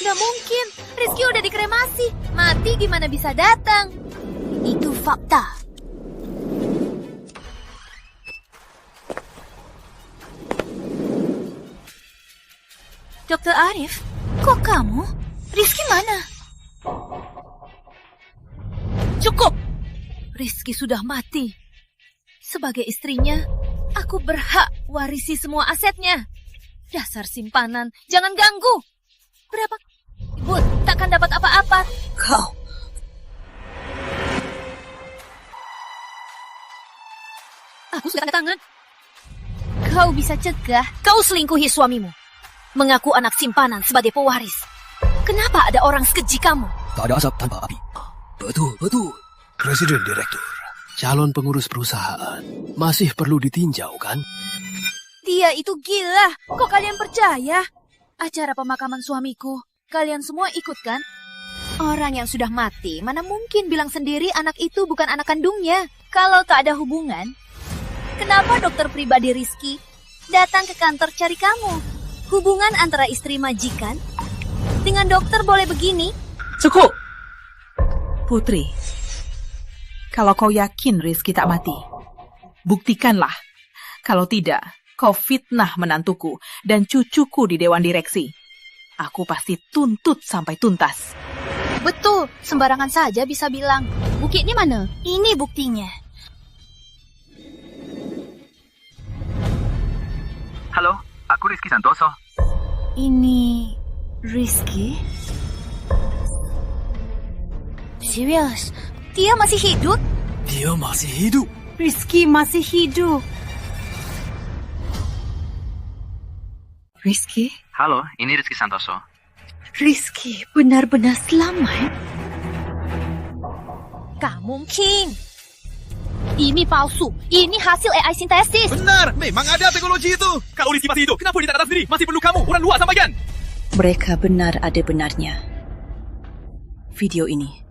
Nggak mungkin, Rizky udah dikremasi. Mati gimana bisa datang? Itu fakta. Dokter Arif, kok kamu? Rizky mana? Cukup! Rizky sudah mati. Sebagai istrinya, aku berhak warisi semua asetnya. Dasar simpanan, jangan ganggu. Berapa? Ibu takkan dapat apa-apa. Kau. Aku sudah tanda tangan. Kau bisa cegah. Kau selingkuhi suamimu. Mengaku anak simpanan sebagai pewaris. Kenapa ada orang sekeji kamu? Tak ada asap tanpa api. Betul. Presiden Direktur, calon pengurus perusahaan, masih perlu ditinjau kan? Dia itu gila. Kok kalian percaya? Acara pemakaman suamiku, kalian semua ikut kan? Orang yang sudah mati, mana mungkin bilang sendiri anak itu bukan anak kandungnya. Kalau tak ada hubungan, kenapa dokter pribadi Rizky datang ke kantor cari kamu? Hubungan antara istri majikan dengan dokter boleh begini? Cukup! Putri, kalau kau yakin Rizky tak mati, buktikanlah. Kalau tidak, kau fitnah menantuku dan cucuku di Dewan Direksi. Aku pasti tuntut sampai tuntas. Betul, sembarangan saja bisa bilang. Buktinya mana? Ini buktinya. Halo, aku Rizky Santoso. Ini Rizky? Serius? Dia masih hidup? Dia masih hidup. Rizky masih hidup. Rizky? Halo, ini Rizky Santoso. Rizky benar-benar selamat? Gak mungkin. Ini palsu. Ini hasil AI sintesis. Benar, memang ada teknologi itu. Kalau Rizky masih hidup, kenapa dia tak datang sendiri? Masih perlu kamu, orang luar sampaikan. Mereka benar ada benarnya. Video ini.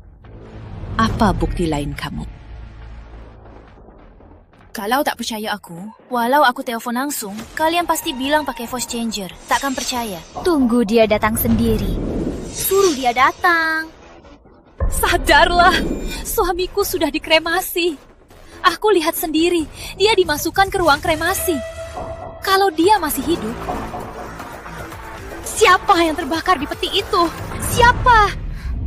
Apa bukti lain kamu? Kalau tak percaya aku, walau aku telepon langsung, kalian pasti bilang pakai voice changer. Takkan percaya. Tunggu dia datang sendiri. Suruh dia datang. Sadarlah, suamiku sudah dikremasi. Aku lihat sendiri, dia dimasukkan ke ruang kremasi. Kalau dia masih hidup, siapa yang terbakar di peti itu? Siapa?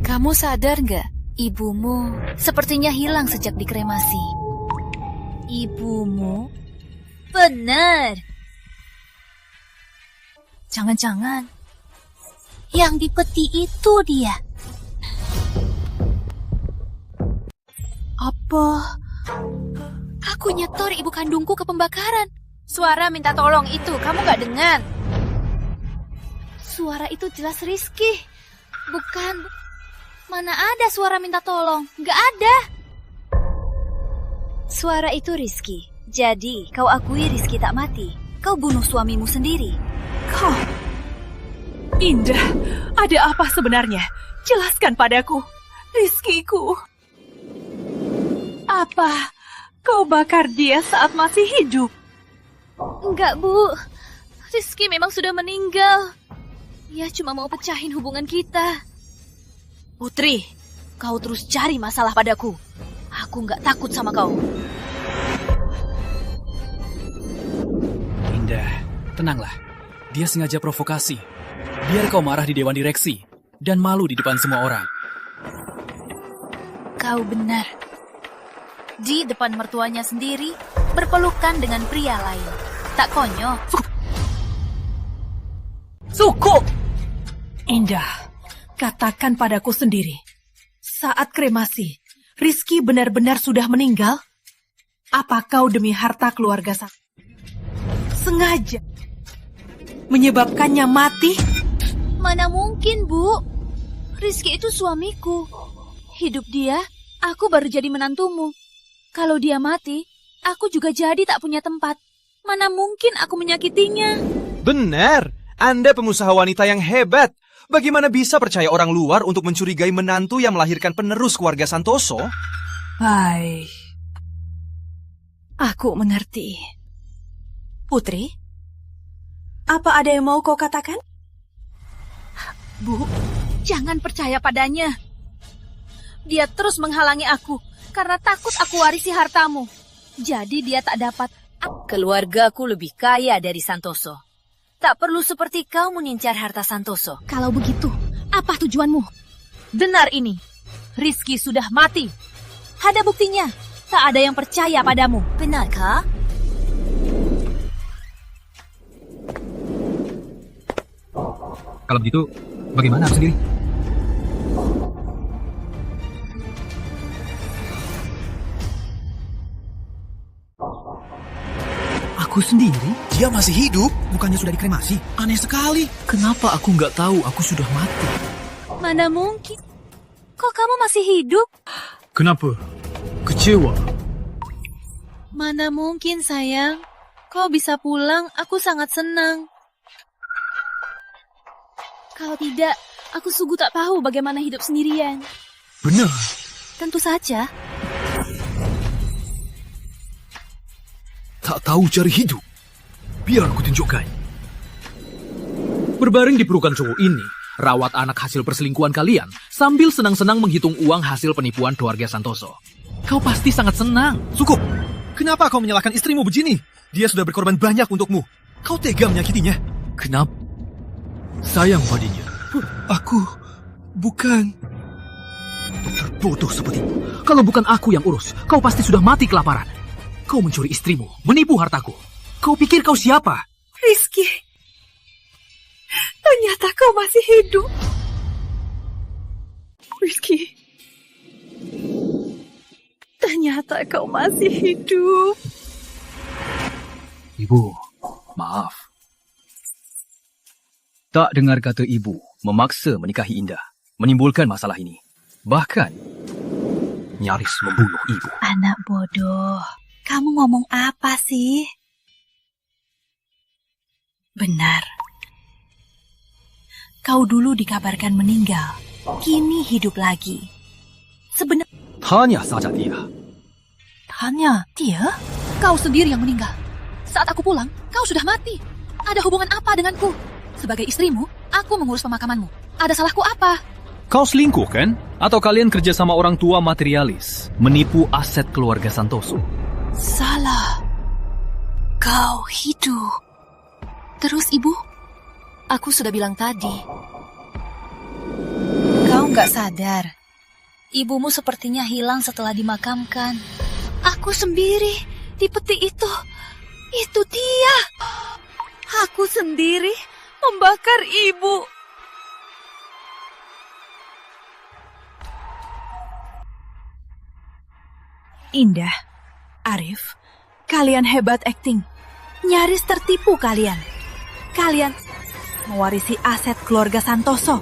Kamu sadar nggak? Ibumu sepertinya hilang sejak dikremasi. Ibumu? Benar. Jangan-jangan yang di peti itu dia. Apa? Aku nyetor ibu kandungku ke pembakaran. Suara minta tolong itu, kamu gak dengar? Suara itu jelas Rizky. Bukan. Mana ada suara minta tolong? Gak ada. Suara itu Rizky. Jadi, kau akui Rizky tak mati. Kau bunuh suamimu sendiri. Kau... Indah, ada apa sebenarnya? Jelaskan padaku. Rizkyku. Apa? Kau bakar dia saat masih hidup? Enggak, Bu. Rizky memang sudah meninggal. Dia cuma mau pecahin hubungan kita. Putri, kau terus cari masalah padaku. Aku nggak takut sama kau. Indah, tenanglah. Dia sengaja provokasi. Biar kau marah di Dewan Direksi dan malu di depan semua orang. Kau benar. di depan mertuanya sendiri berpelukan dengan pria lain. Tak konyol. Cukup! Indah, katakan padaku sendiri. Saat kremasi, Rizky benar-benar sudah meninggal? Apa kau demi harta keluarga sengaja menyebabkannya mati? Mana mungkin, Bu? Rizky itu suamiku. Hidup dia, aku baru jadi menantumu. Kalau dia mati, aku juga jadi tak punya tempat. Mana mungkin aku menyakitinya? Benar, Anda pengusaha wanita yang hebat. Bagaimana bisa percaya orang luar untuk mencurigai menantu yang melahirkan penerus keluarga Santoso? Baik. Aku mengerti. Putri, apa ada yang mau kau katakan? Bu, jangan percaya padanya. Dia terus menghalangi aku karena takut aku warisi hartamu. Jadi dia tak dapat. Keluargaku lebih kaya dari Santoso. Tak perlu seperti kau mengincar harta Santoso. Kalau begitu, apa tujuanmu? Dengar ini, Rizky sudah mati. Ada buktinya. Tak ada yang percaya padamu. Benarkah? Kalau begitu, bagaimana aku sendiri? Aku sendiri? Dia masih hidup, bukannya sudah dikremasi. Aneh sekali. Kenapa aku nggak tahu aku sudah mati? Mana mungkin? Kok kamu masih hidup? Kenapa? Kecewa. Mana mungkin, sayang. Kau bisa pulang, aku sangat senang. Kalau tidak, aku sungguh tak tahu bagaimana hidup sendirian. Benar. Tentu saja. Tak tahu cari hidup. Biar aku tunjukkan. Berbaring di pelukan cowok ini, rawat anak hasil perselingkuhan kalian sambil senang-senang menghitung uang hasil penipuan keluarga Santoso. Kau pasti sangat senang. Cukup. Kenapa kau menyalahkan istrimu begini? Dia sudah berkorban banyak untukmu. Kau tega menyakitinya. Kenapa? Sayang padinya. Aku bukan. Bodoh sepertimu. Kalau bukan aku yang urus, kau pasti sudah mati kelaparan. Kau mencuri istrimu, menipu hartaku. Kau pikir kau siapa? Rizky, ternyata kau masih hidup. Rizky, ternyata kau masih hidup. Ibu, maaf. Tak dengar kata ibu memaksa menikahi Indah, menimbulkan masalah ini. Bahkan, nyaris membunuh ibu. Anak bodoh, kamu ngomong apa sih? Benar. Kau dulu dikabarkan meninggal, kini hidup lagi. Sebenarnya... Tanya saja dia. Tanya dia? Kau sendiri yang meninggal. Saat aku pulang, kau sudah mati. Ada hubungan apa denganku? Sebagai istrimu, aku mengurus pemakamanmu. Ada salahku apa? Kau selingkuh kan? Atau kalian kerja sama orang tua materialis, menipu aset keluarga Santoso? Salah. Kau hidup. Terus ibu? Aku sudah bilang tadi. Kau nggak sadar. Ibumu sepertinya hilang setelah dimakamkan. Aku sendiri di peti itu. Itu dia. Aku sendiri membakar ibu. Indah, Arif, kalian hebat akting. Nyaris tertipu kalian. Kalian mewarisi aset keluarga Santoso.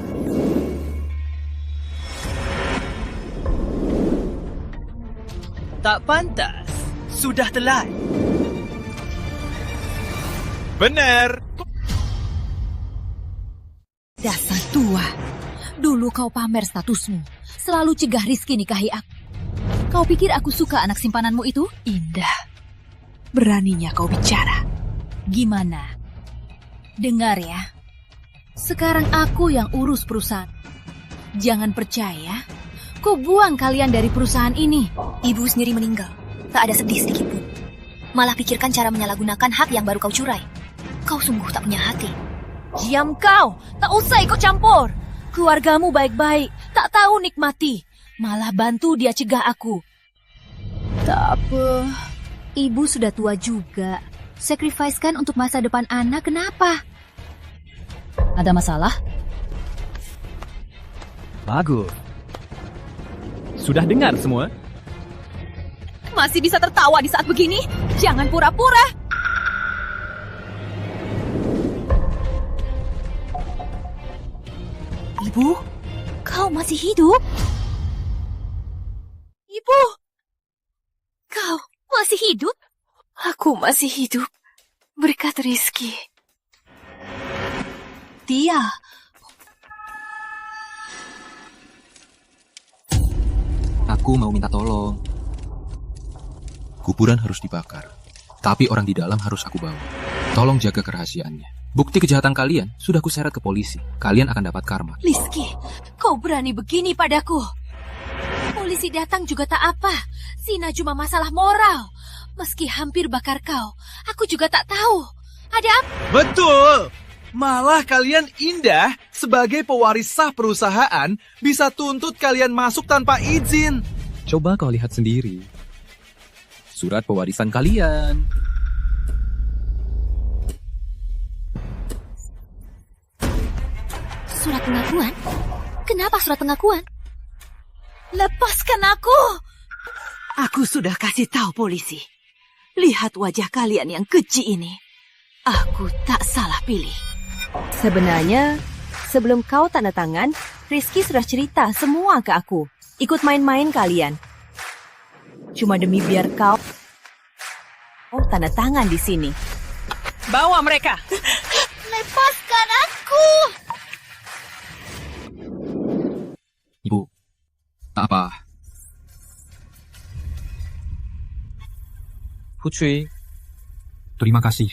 Tak pantas. Sudah telat. Benar. Dasar tua. Dulu kau pamer statusmu. Selalu cegah Rizky nikahi aku. Kau pikir aku suka anak simpananmu itu? Indah, beraninya kau bicara. Gimana? Dengar ya. Sekarang aku yang urus perusahaan. Jangan percaya. Kau buang kalian dari perusahaan ini. Ibu sendiri meninggal. Tak ada sedih sedikit pun. Malah pikirkan cara menyalahgunakan hak yang baru kau curai. Kau sungguh tak punya hati. Diam kau. Tak usah ikut campur. Keluargamu baik-baik. Tak tahu nikmati. Malah bantu dia cegah aku. Tak apa. Ibu sudah tua juga. Sacrifice-kan untuk masa depan anak, kenapa? Ada masalah? Bagus. Sudah dengar semua? Masih bisa tertawa di saat begini? Jangan pura-pura. Ibu, kau masih hidup? Ibu, kau masih hidup? Aku masih hidup berkat Rizky. Tia. Aku mau minta tolong. Kuburan harus dibakar, tapi orang di dalam harus aku bawa. Tolong jaga kerahasiaannya. Bukti kejahatan kalian sudah kuseret ke polisi. Kalian akan dapat karma. Rizky, kau berani begini padaku? Polisi datang juga tak apa. Sina cuma masalah moral. Meski hampir bakar kau, aku juga tak tahu. Ada apa? Betul! Malah kalian Indah, sebagai pewaris sah perusahaan, bisa tuntut kalian masuk tanpa izin. Coba kau lihat sendiri. Surat pewarisan kalian. Surat pengakuan? Kenapa surat pengakuan? Lepaskan aku! Aku sudah kasih tahu polisi. Lihat wajah kalian yang keji ini. Aku tak salah pilih. Sebenarnya, sebelum kau tanda tangan, Rizky sudah cerita semua ke aku. Ikut main-main kalian. Cuma demi biar kau tanda tangan di sini. Bawa mereka! Lepaskan aku! Ibu, tak apa. Putri, terima kasih.